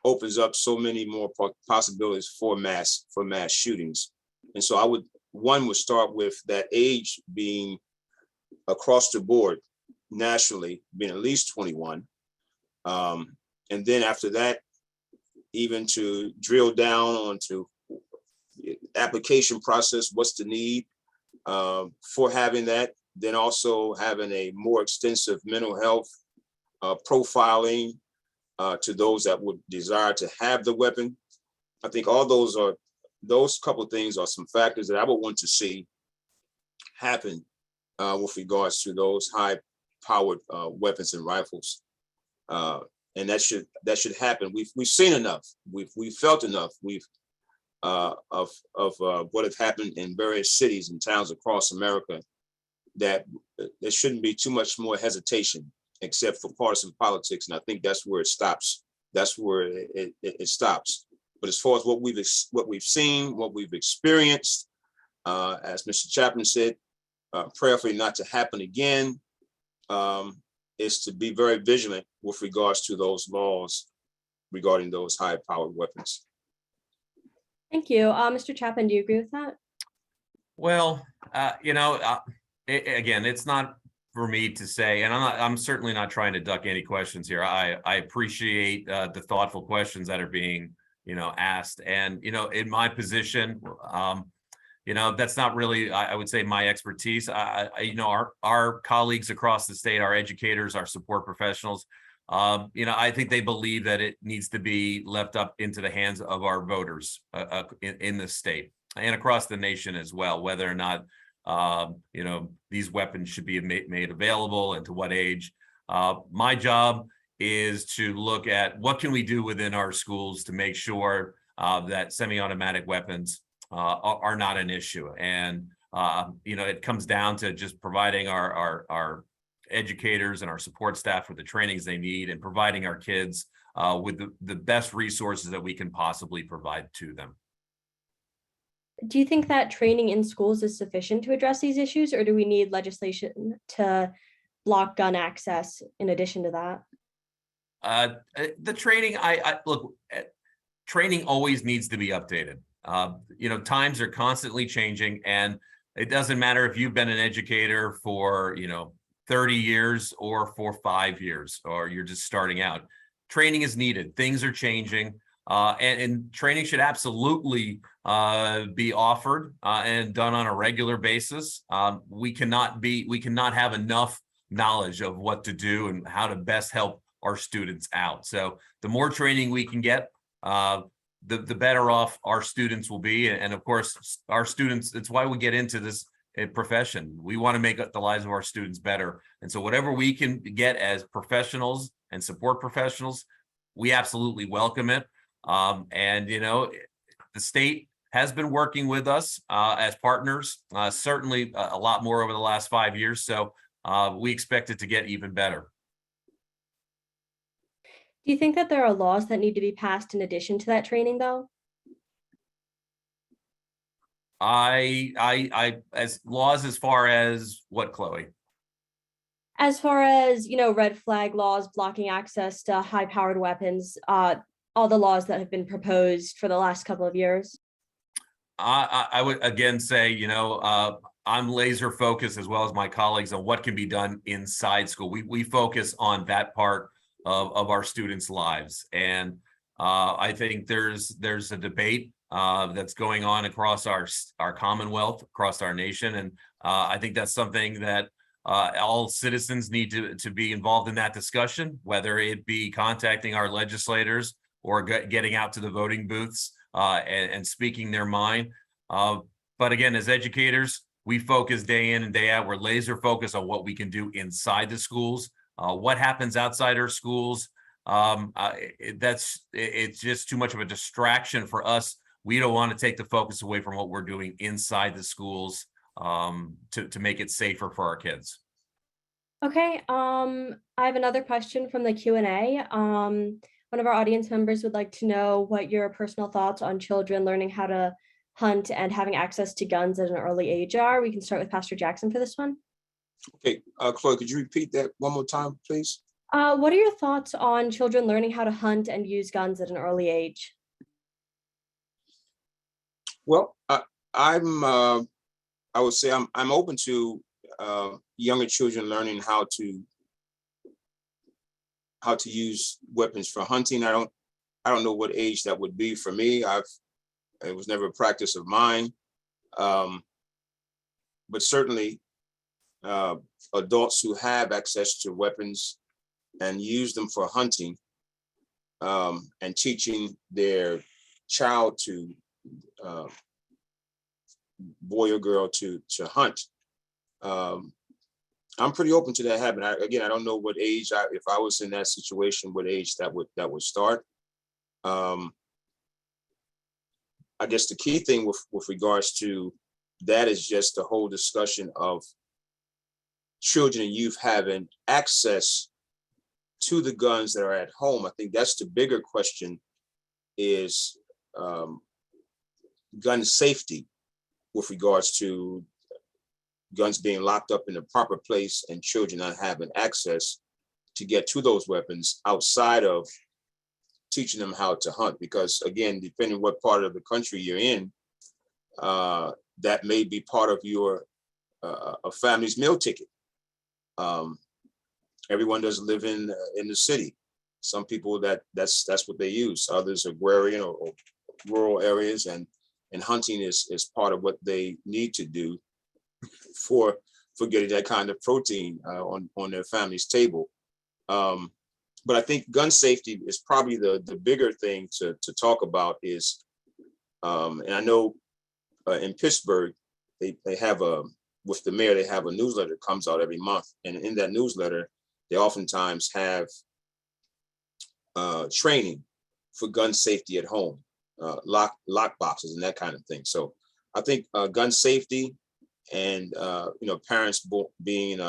opens up so many more possibilities for mass shootings. And so one would start with that age being across the board nationally, being at least 21. And then after that, even to drill down onto application process, what's the need for having that, then also having a more extensive mental health profiling to those that would desire to have the weapon. I think all those couple of things are some factors that I would want to see happen with regards to those high-powered weapons and rifles, and that should happen. We've seen enough. We've felt enough. Of what has happened in various cities and towns across America, that there shouldn't be too much more hesitation, except for partisan politics. And I think that's where it stops. That's where it stops. But as far as what we've seen, what we've experienced, as Mr. Chapin said, prayerfully not to happen again, is to be very vigilant with regards to those laws regarding those high-powered weapons. Thank you. Mr. Chapin, do you agree with that? Well, again, it's not for me to say, and I'm certainly not trying to duck any questions here. I appreciate the thoughtful questions that are being, asked. And, in my position, that's not really, I would say, my expertise. Our colleagues across the state, our educators, our support professionals, I think they believe that it needs to be left up into the hands of our voters in the state and across the nation as well, whether or not, these weapons should be made available and to what age. My job is to look at what can we do within our schools to make sure that semi-automatic weapons are not an issue. And, it comes down to just providing our educators and our support staff with the trainings they need and providing our kids with the best resources that we can possibly provide to them. Do you think that training in schools is sufficient to address these issues, or do we need legislation to block gun access in addition to that? The training, look, training always needs to be updated. Times are constantly changing, and it doesn't matter if you've been an educator for, 30 years or for 5 years, or you're just starting out. Training is needed. Things are changing. And training should absolutely be offered and done on a regular basis. We cannot have enough knowledge of what to do and how to best help our students out. So the more training we can get, the better off our students will be. And of course, our students, it's why we get into this profession. We want to make the lives of our students better. And so whatever we can get as professionals and support professionals, we absolutely welcome it. The state has been working with us as partners, certainly a lot more over the last 5 years. So we expect it to get even better. Do you think that there are laws that need to be passed in addition to that training, though? As laws as far as what, Chloe? As far as, red flag laws blocking access to high-powered weapons, all the laws that have been proposed for the last couple of years? I would again say, I'm laser focused, as well as my colleagues, on what can be done inside school. We focus on that part of our students' lives. And I think there's a debate that's going on across our Commonwealth, across our nation. And I think that's something that all citizens need to be involved in that discussion, whether it be contacting our legislators or getting out to the voting booths and speaking their mind. But again, as educators, we focus day in and day out. We're laser focused on what we can do inside the schools. What happens outside our schools it's just too much of a distraction for us. We don't want to take the focus away from what we're doing inside the schools to make it safer for our kids. Okay, I have another question from the Q&A. One of our audience members would like to know what your personal thoughts on children learning how to hunt and having access to guns at an early age are. We can start with Pastor Jackson for this one. Okay, Chloe, could you repeat that one more time, please? What are your thoughts on children learning how to hunt and use guns at an early age? Well, I would say I'm open to younger children learning how to use weapons for hunting. I don't know what age that would be for me. It was never a practice of mine, but certainly adults who have access to weapons and use them for hunting, and teaching their child to boy or girl to hunt. I'm pretty open to that habit. I don't know what age, if I was in that situation, what age that would start. I guess the key thing with regards to that is just the whole discussion of children and youth having access to the guns that are at home. I think that's the bigger question, is gun safety with regards to guns being locked up in the proper place and children not having access to get to those weapons outside of teaching them how to hunt. Because again, depending what part of the country you're in, that may be part of your a family's meal ticket. Everyone doesn't live in the city. Some people that's what they use. Others are agrarian or rural areas, and hunting is part of what they need to do for getting that kind of protein on their family's table. But I think gun safety is probably the bigger thing to talk about is, and I know in Pittsburgh, they have with the mayor, they have a newsletter that comes out every month. And in that newsletter, they oftentimes have training for gun safety at home, lock boxes and that kind of thing. So I think gun safety and parents being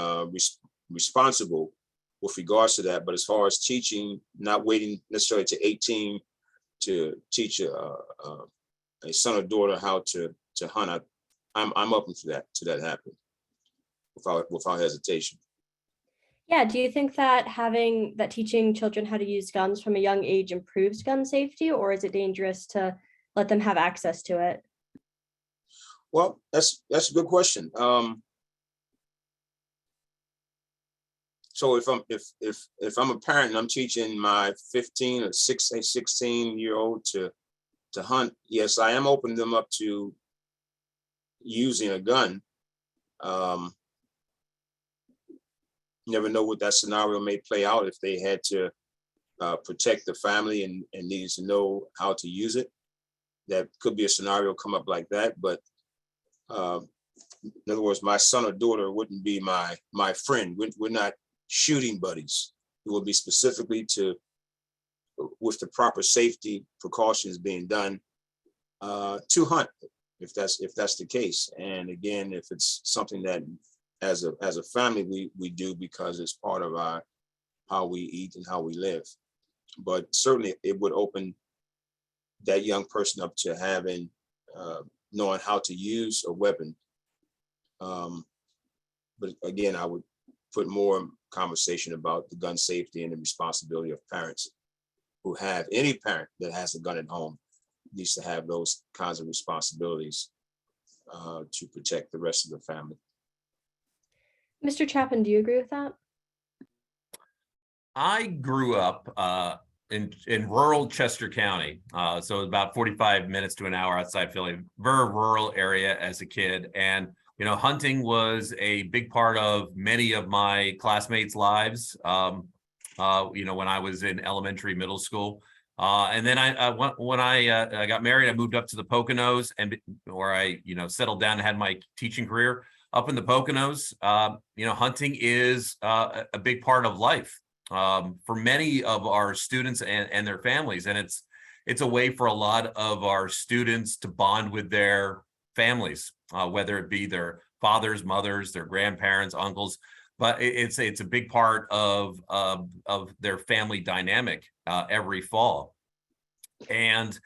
responsible with regards to that. But as far as teaching, not waiting necessarily to 18 to teach a son or daughter how to hunt, I'm open to that happening without hesitation. Yeah, do you think that teaching children how to use guns from a young age improves gun safety, or is it dangerous to let them have access to it? Well, that's a good question. So if I'm a parent and I'm teaching my 15 or 16-year-old to hunt, yes, I am opening them up to using a gun. You never know what that scenario may play out if they had to protect the family and needed to know how to use it. That could be a scenario come up like that. But in other words, my son or daughter wouldn't be my friend. We're not shooting buddies. It will be specifically with the proper safety precautions being done to hunt, if that's the case. And again, if it's something that as a family we do because it's part of how we eat and how we live. But certainly it would open that young person up to having knowing how to use a weapon. But again, I would put more conversation about the gun safety and the responsibility of parents who have, any parent that has a gun at home needs to have those kinds of responsibilities to protect the rest of the family. Mr. Chapin, do you agree with that? I grew up in rural Chester County, so about 45 minutes to an hour outside Philly, very rural area as a kid. And hunting was a big part of many of my classmates' lives. When I was in elementary, middle school, and then when I got married, I moved up to the Poconos, and where I settled down and had my teaching career up in the Poconos. Hunting is a big part of life. for many of our students and their families. And it's a way for a lot of our students to bond with their families, whether it be their fathers, mothers, their grandparents, uncles. But it's a big part of their family dynamic every fall. And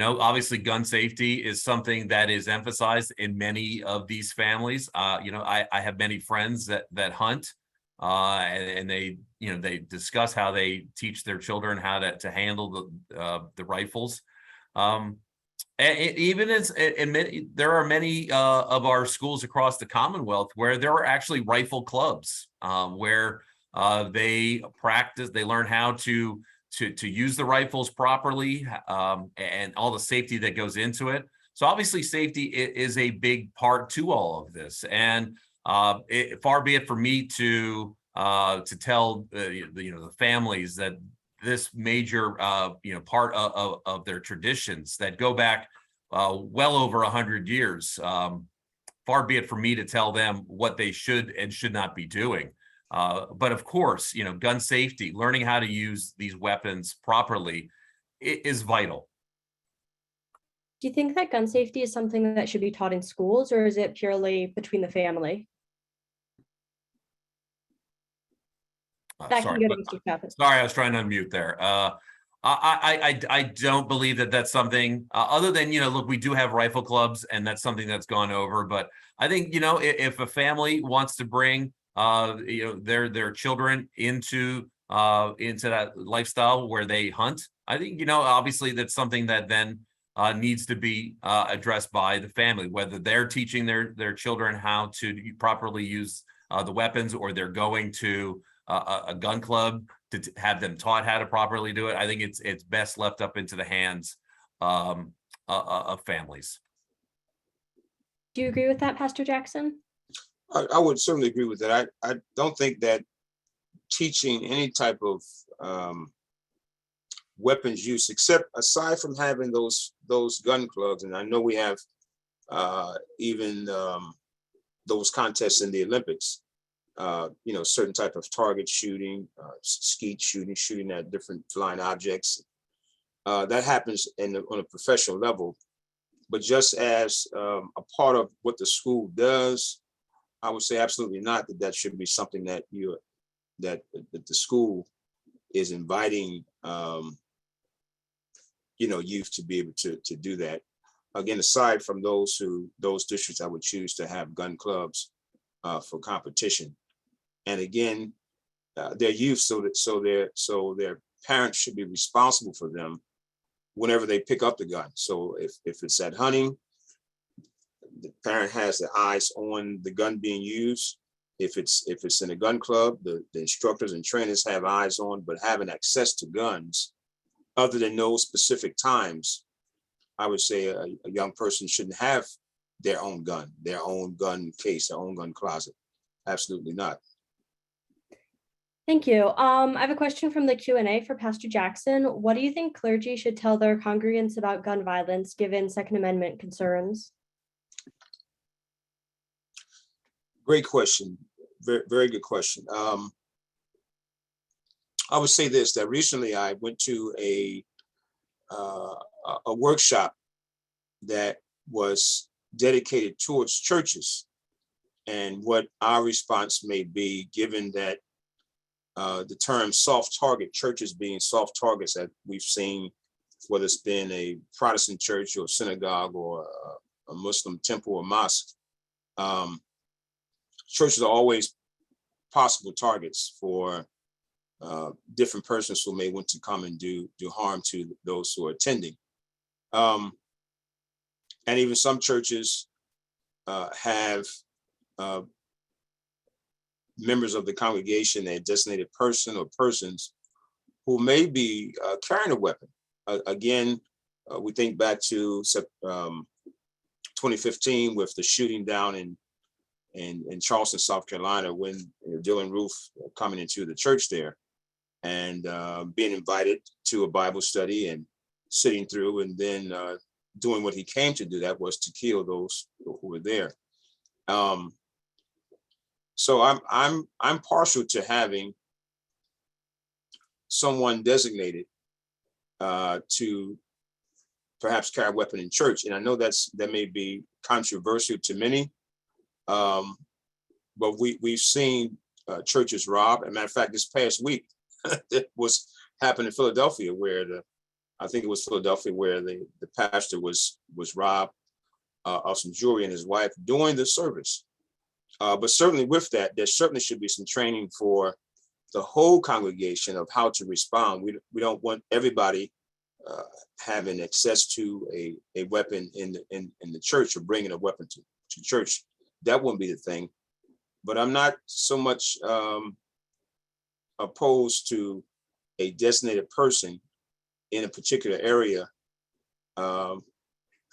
obviously, gun safety is something that is emphasized in many of these families. I have many friends that hunt, and they discuss how they teach their children how to handle the rifles. There are many of our schools across the Commonwealth where there are actually rifle clubs, where they practice, they learn how to use the rifles properly, and all the safety that goes into it. So obviously safety is a big part to all of this. And far be it for me to tell the families that this major part of their traditions that go back well over 100 years, far be it for me to tell them what they should and should not be doing. But of course, gun safety, learning how to use these weapons properly is vital. Do you think that gun safety is something that should be taught in schools, or is it purely between the family? Sorry, I was trying to unmute there. I don't believe that that's something other than, look, we do have rifle clubs, and that's something that's gone over. But I think, if a family wants to bring their children into that lifestyle where they hunt, I think, obviously that's something that then needs to be addressed by the family, whether they're teaching their children how to properly use the weapons, or they're going to a gun club to have them taught how to properly do it. I think it's best left up into the hands of families. Do you agree with that, Pastor Jackson? I would certainly agree with that. I don't think that teaching any type of weapons use, except aside from having those gun clubs, and I know we have even those contests in the Olympics. Certain type of target shooting, skeet shooting, shooting at different flying objects. That happens on a professional level. But just as a part of what the school does, I would say absolutely not that should be something that the school is inviting youth to be able to do that. Again, aside from those districts I would choose to have gun clubs for competition. And again, they're youth, so their parents should be responsible for them whenever they pick up the gun. So if it's at hunting, the parent has their eyes on the gun being used. If it's in a gun club, the instructors and trainers have eyes on, but having access to guns other than those specific times, I would say a young person shouldn't have their own gun case, their own gun closet. Absolutely not. Thank you. I have a question from the Q&A for Pastor Jackson. What do you think clergy should tell their congregants about gun violence given Second Amendment concerns? Great question. Very, very good question. I would say this, that recently I went to a workshop that was dedicated towards churches and what our response may be, given that the term soft target, churches being soft targets that we've seen, whether it's been a Protestant church or synagogue or a Muslim temple or mosque, churches are always possible targets for different persons who may want to come and do harm to those who are attending. And even some churches have members of the congregation, a designated person or persons who may be carrying a weapon. Again, we think back to 2015 with the shooting down in Charleston, South Carolina, when Dylan Roof coming into the church there and being invited to a Bible study and sitting through, and then doing what he came to do, that was to kill those who were there. So I'm partial to having someone designated to perhaps carry a weapon in church. And I know that may be controversial to many, but we've seen churches robbed. As a matter of fact, this past week, it was happened in Philadelphia, where I think it was Philadelphia, where the pastor was robbed of some jewelry and his wife during the service. But certainly with that, there certainly should be some training for the whole congregation of how to respond. We don't want everybody having access to a weapon in the church, or bringing a weapon to church. That wouldn't be the thing. But I'm not so much opposed to a designated person in a particular area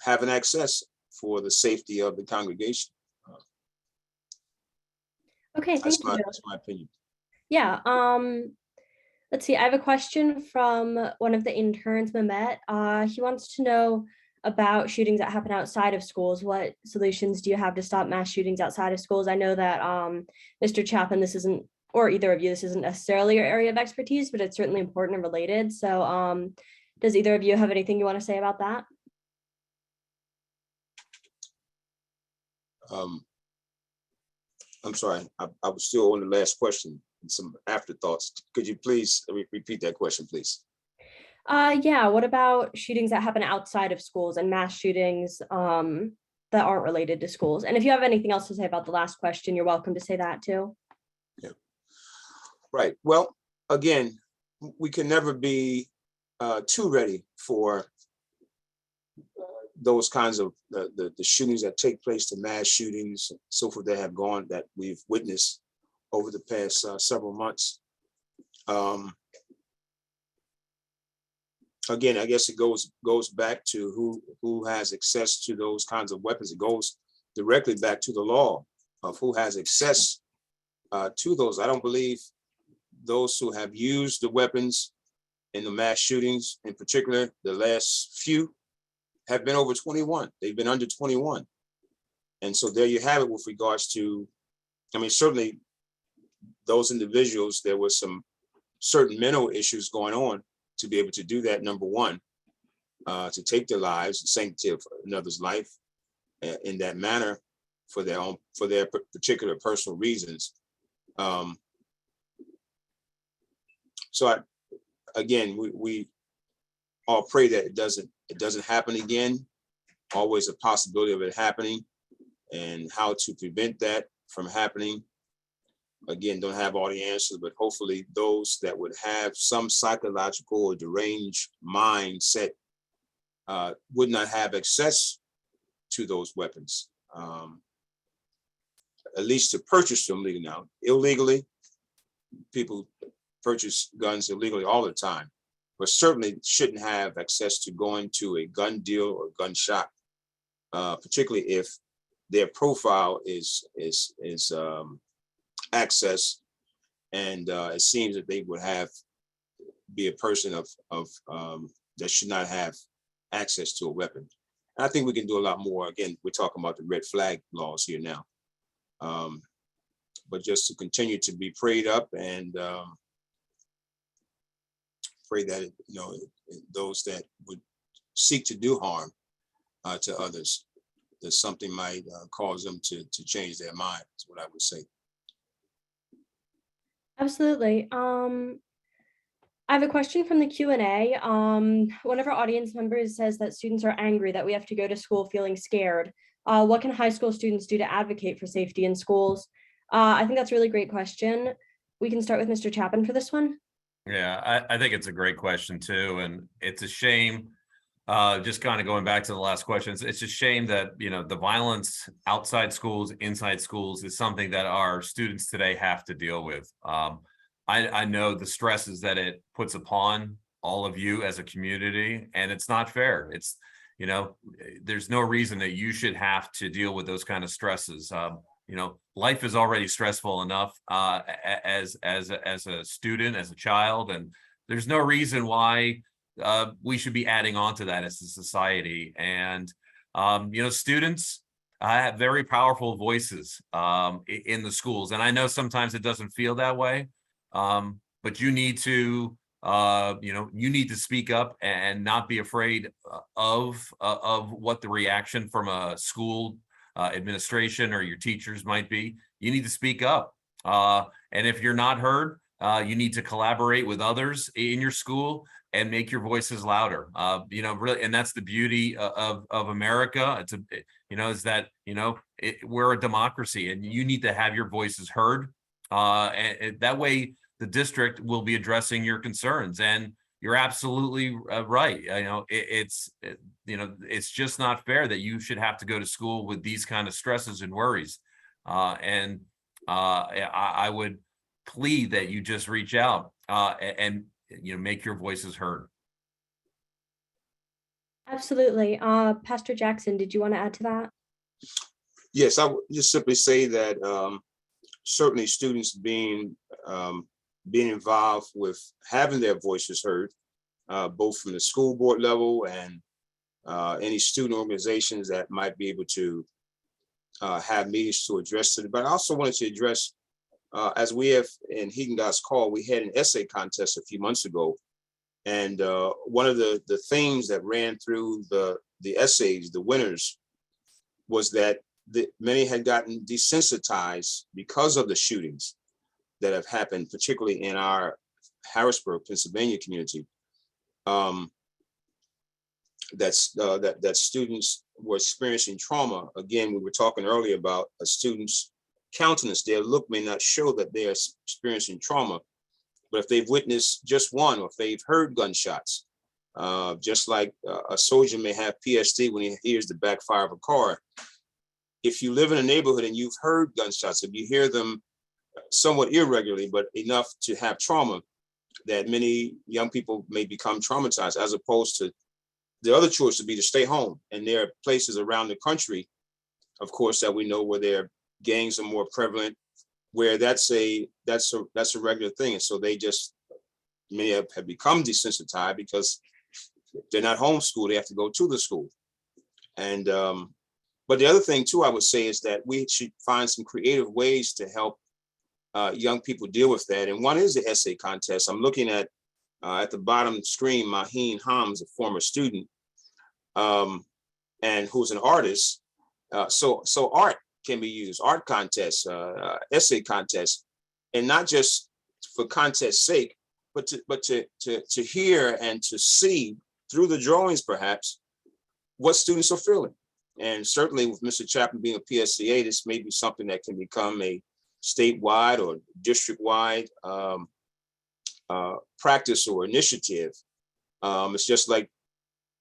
having access for the safety of the congregation. Okay, thank you. That's my opinion. Yeah, let's see, I have a question from one of the interns, Mehmet. He wants to know about shootings that happen outside of schools. What solutions do you have to stop mass shootings outside of schools? I know that Mr. Chapin, this isn't, or either of you, this isn't necessarily your area of expertise, but it's certainly important and related. So does either of you have anything you want to say about that? I'm sorry, I was still on the last question and some afterthoughts. Could you please repeat that question, please? Yeah, what about shootings that happen outside of schools and mass shootings that aren't related to schools? And if you have anything else to say about the last question, you're welcome to say that too. Yeah. Right. Well, again, we can never be too ready for those kinds of the shootings that take place, the mass shootings, and so forth that we've witnessed over the past several months. Again, I guess it goes back to who has access to those kinds of weapons. It goes directly back to the law of who has access to those. I don't believe those who have used the weapons in the mass shootings, in particular, the last few, have been over 21. They've been under 21. And so there you have it with regards to, I mean, certainly those individuals, there was some certain mental issues going on to be able to do that, number one, to take their lives, the sanctity of another's life in that manner for their particular personal reasons. So again, we all pray that it doesn't happen again. Always a possibility of it happening, and how to prevent that from happening. Again, don't have all the answers, but hopefully those that would have some psychological or deranged mindset would not have access to those weapons, at least to purchase them legally. Now, illegally, people purchase guns illegally all the time, but certainly shouldn't have access to going to a gun deal or gun shop, particularly if their profile is access, and it seems that they would be a person of that should not have access to a weapon. And I think we can do a lot more. Again, we're talking about the red flag laws here now, but just to continue to be prayed up and pray that those that would seek to do harm to others, that something might cause them to change their mind. Is what I would say. Absolutely. I have a question from the Q&A. One of our audience members says that students are angry that we have to go to school feeling scared. What can high school students do to advocate for safety in schools? I think that's a really great question. We can start with Mr. Chapin for this one. Yeah, I think it's a great question too. And it's a shame, just kind of going back to the last question, it's a shame that, the violence outside schools, inside schools is something that our students today have to deal with. I know the stresses that it puts upon all of you as a community, and it's not fair. It's, there's no reason that you should have to deal with those kind of stresses. Life is already stressful enough as a student, as a child, and there's no reason why we should be adding on to that as a society. And students have very powerful voices in the schools, and I know sometimes it doesn't feel that way, but you need to you need to speak up and not be afraid of what the reaction from a school administration or your teachers might be. You need to speak up. And if you're not heard, you need to collaborate with others in your school and make your voices louder. Really, and that's the beauty of America. Is that we're a democracy, and you need to have your voices heard. And that way, the district will be addressing your concerns. And you're absolutely right. It's just not fair that you should have to go to school with these kind of stresses and worries. I would plead that you just reach out and make your voices heard. Absolutely. Pastor Jackson, did you want to add to that? Yes, I would just simply say that certainly students being involved with having their voices heard, both from the school board level and any student organizations that might be able to have meetings to address it. But I also wanted to address, as we have in Heaton God's Call, we had an essay contest a few months ago. And one of the themes that ran through the essays, the winners, was that many had gotten desensitized because of the shootings that have happened, particularly in our Harrisburg, Pennsylvania community. That students were experiencing trauma. Again, we were talking earlier about a student's countenance. Their look may not show that they're experiencing trauma, but if they've witnessed just one, or if they've heard gunshots, just like a soldier may have PTSD when he hears the backfire of a car. If you live in a neighborhood and you've heard gunshots, if you hear them somewhat irregularly, but enough to have trauma, that many young people may become traumatized, as opposed to the other choice would be to stay home. And there are places around the country, of course, that we know where their gangs are more prevalent, where that's a regular thing. And so many have become desensitized because they're not homeschooled, they have to go to the school. And but the other thing too, I would say, is that we should find some creative ways to help young people deal with that. And one is the essay contest. I'm looking at the bottom screen, Maheen Hams, a former student, and who's an artist. So art can be used, art contests, essay contests, and not just for contest's sake, but to hear and to see through the drawings, perhaps, what students are feeling. And certainly with Mr. Chapin being a PSEA, this may be something that can become a statewide or district-wide practice or initiative. It's just like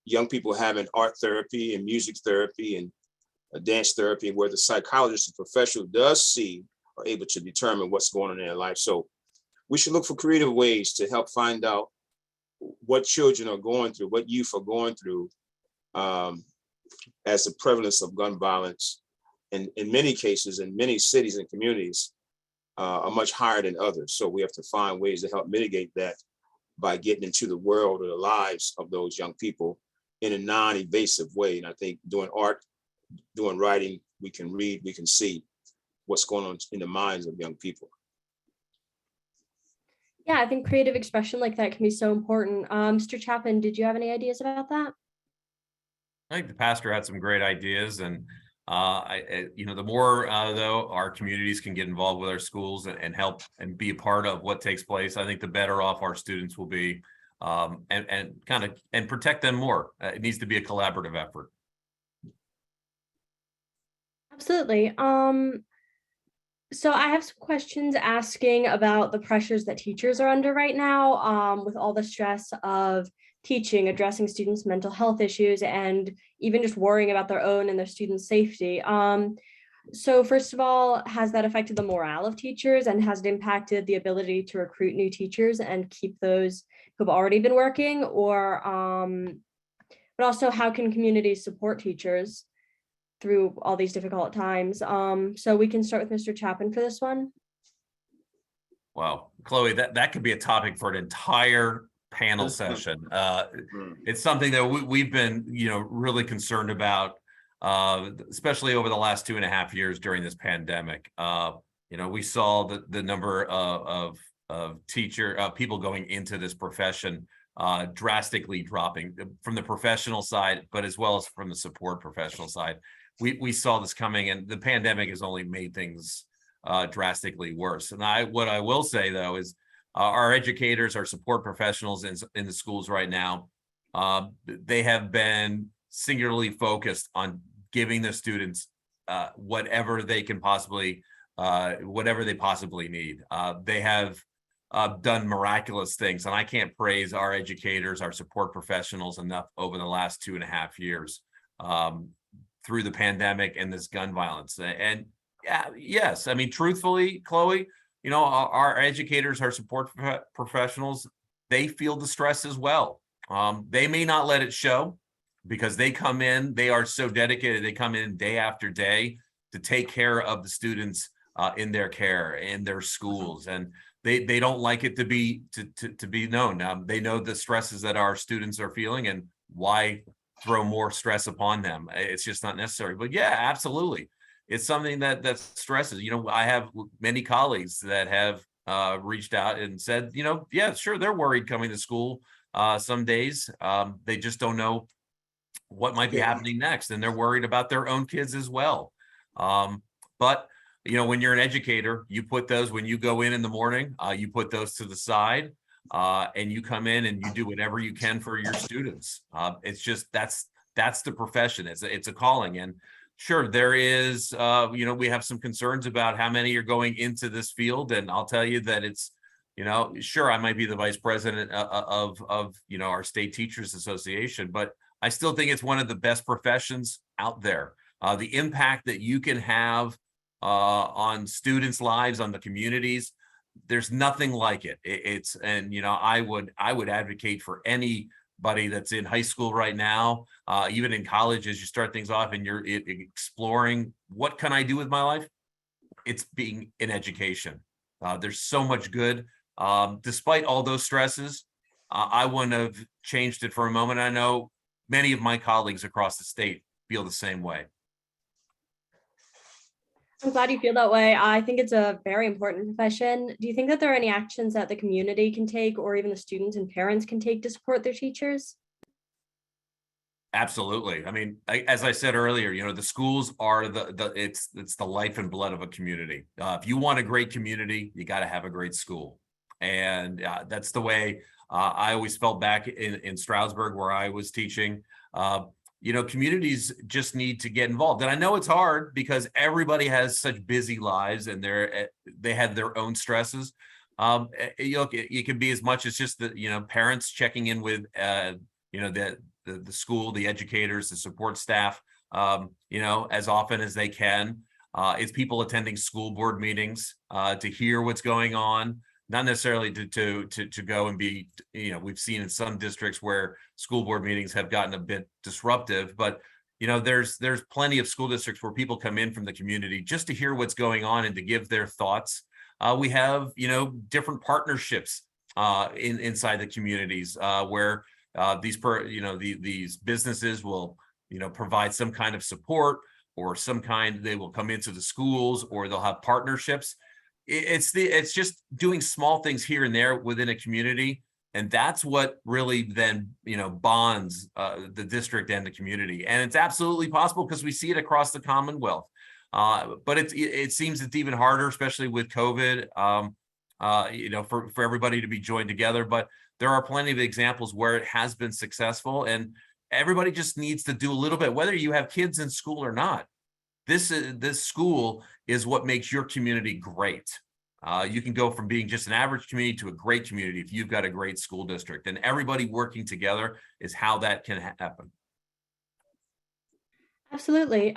young people having art therapy and music therapy and dance therapy, where the psychologist and professional are able to determine what's going on in their life. So we should look for creative ways to help find out what children are going through, what youth are going through, as the prevalence of gun violence, and in many cases, in many cities and communities, are much higher than others. So we have to find ways to help mitigate that by getting into the world or the lives of those young people in a non-invasive way. And I think doing art, doing writing, we can read, we can see what's going on in the minds of young people. Yeah, I think creative expression like that can be so important. Mr. Chapin, did you have any ideas about that? I think the pastor had some great ideas, and the more though our communities can get involved with our schools and help and be a part of what takes place, I think the better off our students will be, and protect them more. It needs to be a collaborative effort. Absolutely. So I have some questions asking about the pressures that teachers are under right now, with all the stress of teaching, addressing students' mental health issues, and even just worrying about their own and their students' safety. So first of all, has that affected the morale of teachers, and has it impacted the ability to recruit new teachers and keep those who've already been working? Or, but also, how can communities support teachers through all these difficult times? So we can start with Mr. Chapin for this one. Wow, Chloe, that could be a topic for an entire panel session. It's something that we've been, really concerned about, especially over the last 2.5 years during this pandemic. We saw the number of people going into this profession drastically dropping from the professional side, but as well as from the support professional side. We saw this coming, and the pandemic has only made things drastically worse. And what I will say though is our educators, our support professionals in the schools right now, they have been singularly focused on giving the students whatever they possibly need. They have done miraculous things, and I can't praise our educators, our support professionals enough over the last 2.5 years through the pandemic and this gun violence. And yes, I mean, truthfully, Chloe, you know, our educators, our support professionals, they feel the stress as well. They may not let it show because they come in, they are so dedicated. They come in day after day to take care of the students in their care, in their schools. And they don't like it to be known. They know the stresses that our students are feeling, and why throw more stress upon them? It's just not necessary. But yeah, absolutely. It's something that stresses. You know, I have many colleagues that have reached out and said, you know, yeah, sure, they're worried coming to school some days. They just don't know what might be happening next, and they're worried about their own kids as well. But you know, when you're an educator, you put those, when you go in the morning, you put those to the side, and you come in and you do whatever you can for your students. It's just that's the profession. It's a calling. And sure, there is, you know, we have some concerns about how many are going into this field. And I'll tell you that it's, you know, sure, I might be the vice president of you know, our state teachers association, but I still think it's one of the best professions out there. The impact that you can have on students' lives, on the communities, there's nothing like it. And you know, I would advocate for anybody that's in high school right now, even in college, as you start things off and you're exploring what can I do with my life, it's being in education. There's so much good. Despite all those stresses, I wouldn't have changed it for a moment. I know many of my colleagues across the state feel the same way. I'm glad you feel that way. I think it's a very important profession. Do you think that there are any actions that the community can take, or even the students and parents can take to support their teachers? Absolutely. I mean, as I said earlier, you know, the schools are it's the life and blood of a community. If you want a great community, you got to have a great school. And that's the way I always felt back in Stroudsburg, where I was teaching. You know, communities just need to get involved. And I know it's hard because everybody has such busy lives, and they have their own stresses. You know, it can be as much as just the, you know, parents checking in with, you know, the school, the educators, the support staff, you know, as often as they can. It's people attending school board meetings to hear what's going on. Not necessarily to go and be, you know, we've seen in some districts where school board meetings have gotten a bit disruptive, but, you know, there's plenty of school districts where people come in from the community just to hear what's going on and to give their thoughts. We have, you know, different partnerships inside the communities where these businesses will, you know, provide some kind of support, or they will come into the schools, or they'll have partnerships. It's just doing small things here and there within a community, and that's what really then, you know, bonds the district and the community. And it's absolutely possible because we see it across the Commonwealth. But it seems it's even harder, especially with COVID. You know, for everybody to be joined together. But there are plenty of examples where it has been successful, and everybody just needs to do a little bit, whether you have kids in school or not. This school is what makes your community great. You can go from being just an average community to a great community if you've got a great school district, and everybody working together is how that can happen. Absolutely.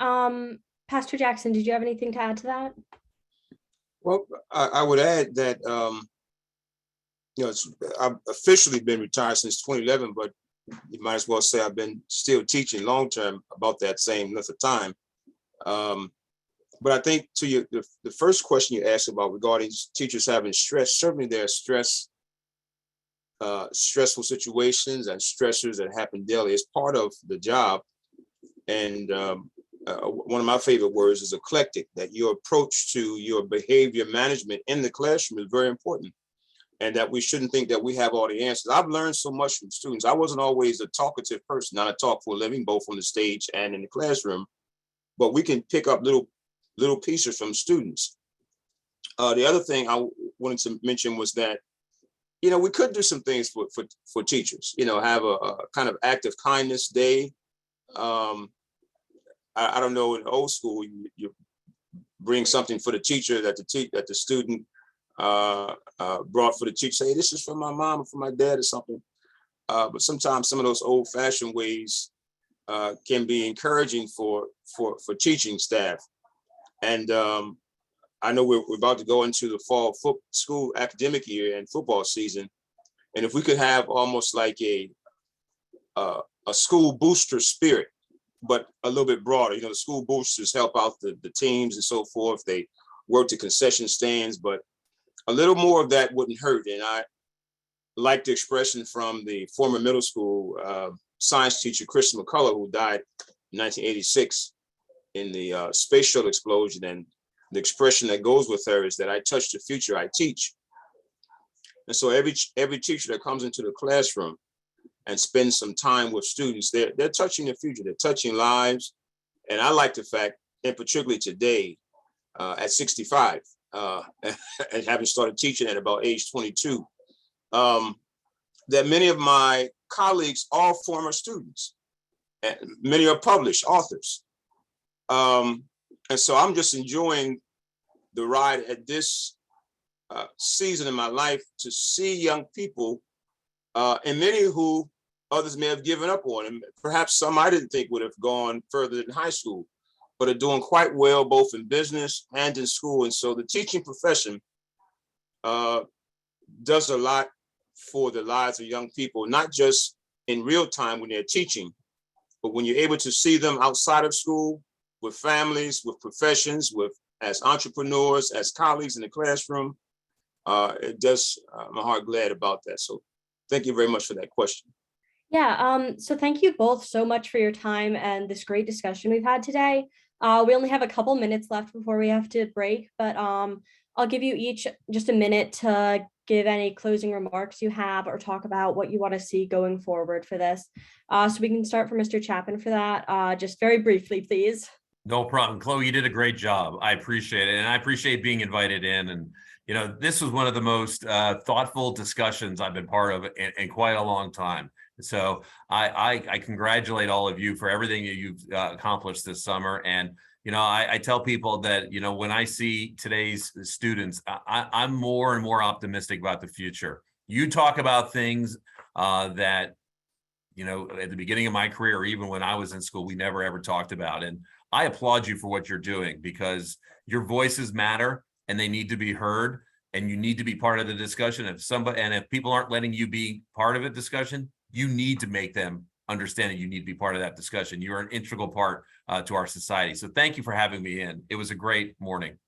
Pastor Jackson, did you have anything to add to that? Well, I would add that, you know, I've officially been retired since 2011, but you might as well say I've been still teaching long-term about that same length of time. But I think to the first question you asked about regarding teachers having stress, certainly there are stressful situations and stressors that happen daily. It's part of the job. And one of my favorite words is eclectic, that your approach to your behavior management in the classroom is very important. and that we shouldn't think that we have all the answers. I've learned so much from students. I wasn't always a talkative person. I talk for a living, both on the stage and in the classroom, but we can pick up little pieces from students. The other thing I wanted to mention was that, we could do some things for teachers, have a kind of act of kindness day. I don't know, in old school, you bring something for the teacher that the student brought for the teacher. Say, this is for my mom or for my dad or something. But sometimes some of those old fashioned ways can be encouraging for teaching staff. And I know we're about to go into the fall school academic year and football season. And if we could have almost like a school booster spirit, but a little bit broader, the school boosters help out the teams and so forth. They work to concession stands, but a little more of that wouldn't hurt. And I like the expression from the former middle school science teacher, Kristen McCullough, who died in 1986 in the space shuttle explosion. And the expression that goes with her is that I touch the future I teach. And so every teacher that comes into the classroom and spends some time with students, they're touching the future, they're touching lives. And I like the fact, and particularly today, at 65, and having started teaching at about age 22, that many of my colleagues are former students, and many are published authors. And so I'm just enjoying the ride at this season in my life to see young people, and many who others may have given up on, and perhaps some I didn't think would have gone further than high school, but are doing quite well both in business and in school. And so the teaching profession does a lot for the lives of young people, not just in real time when they're teaching, but when you're able to see them outside of school, with families, with professions, as entrepreneurs, as colleagues in the classroom. It does my heart glad about that. So thank you very much for that question. Yeah, so thank you both so much for your time and this great discussion we've had today. We only have a couple minutes left before we have to break, but I'll give you each just a minute to give any closing remarks you have or talk about what you want to see going forward for this. So we can start for Mr. Chapin for that, just very briefly, please. No problem. Chloe, you did a great job. I appreciate it. And I appreciate being invited in. And, this was one of the most thoughtful discussions I've been part of in quite a long time. So I congratulate all of you for everything that you've accomplished this summer. And, I tell people that, when I see today's students, I'm more and more optimistic about the future. You talk about things that, at the beginning of my career, or even when I was in school, we never ever talked about. And I applaud you for what you're doing, because your voices matter and they need to be heard, and you need to be part of the discussion. If people aren't letting you be part of a discussion, you need to make them understand that you need to be part of that discussion. You're an integral part to our society. So thank you for having me in. It was a great morning.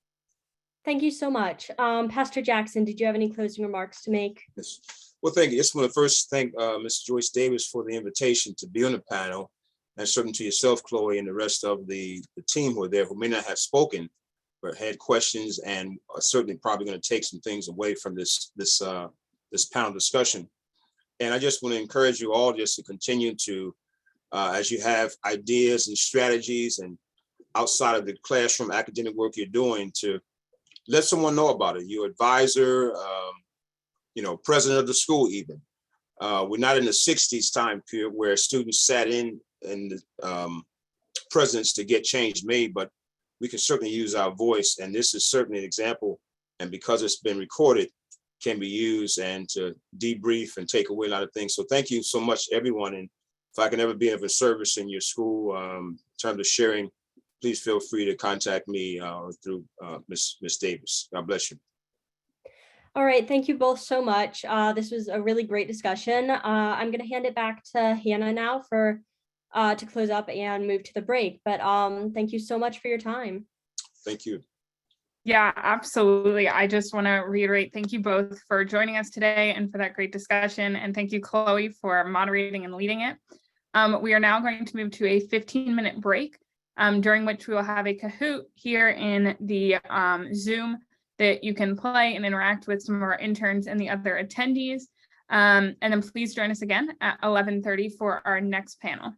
Thank you so much. Pastor Jackson, did you have any closing remarks to make? Yes. Well, thank you. I just want to first thank Ms. Joyce Davis for the invitation to be on the panel, and certainly to yourself, Chloe, and the rest of the team who are there, who may not have spoken, but had questions, and are certainly probably going to take some things away from this panel discussion. And I just want to encourage you all just to continue to, as you have ideas and strategies and outside of the classroom academic work you're doing, to let someone know about it. Your advisor, president of the school even. We're not in the 60s time period where students sat in the presidents to get change made, but we can certainly use our voice. And this is certainly an example. And because it's been recorded, can be used and to debrief and take away a lot of things. So thank you so much, everyone. And if I can ever be of a service in your school in terms of sharing, please feel free to contact me or through Ms. Davis. God bless you. All right, thank you both so much. This was a really great discussion. I'm going to hand it back to Hannah now for to close up and move to the break. But thank you so much for your time. Thank you. Yeah, absolutely. I just want to reiterate, thank you both for joining us today and for that great discussion. And thank you, Chloe, for moderating and leading it. We are now going to move to a 15-minute break, during which we will have a Kahoot here in the Zoom that you can play and interact with some of our interns and the other attendees. And then please join us again at 11:30 for our next panel.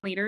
Leaders.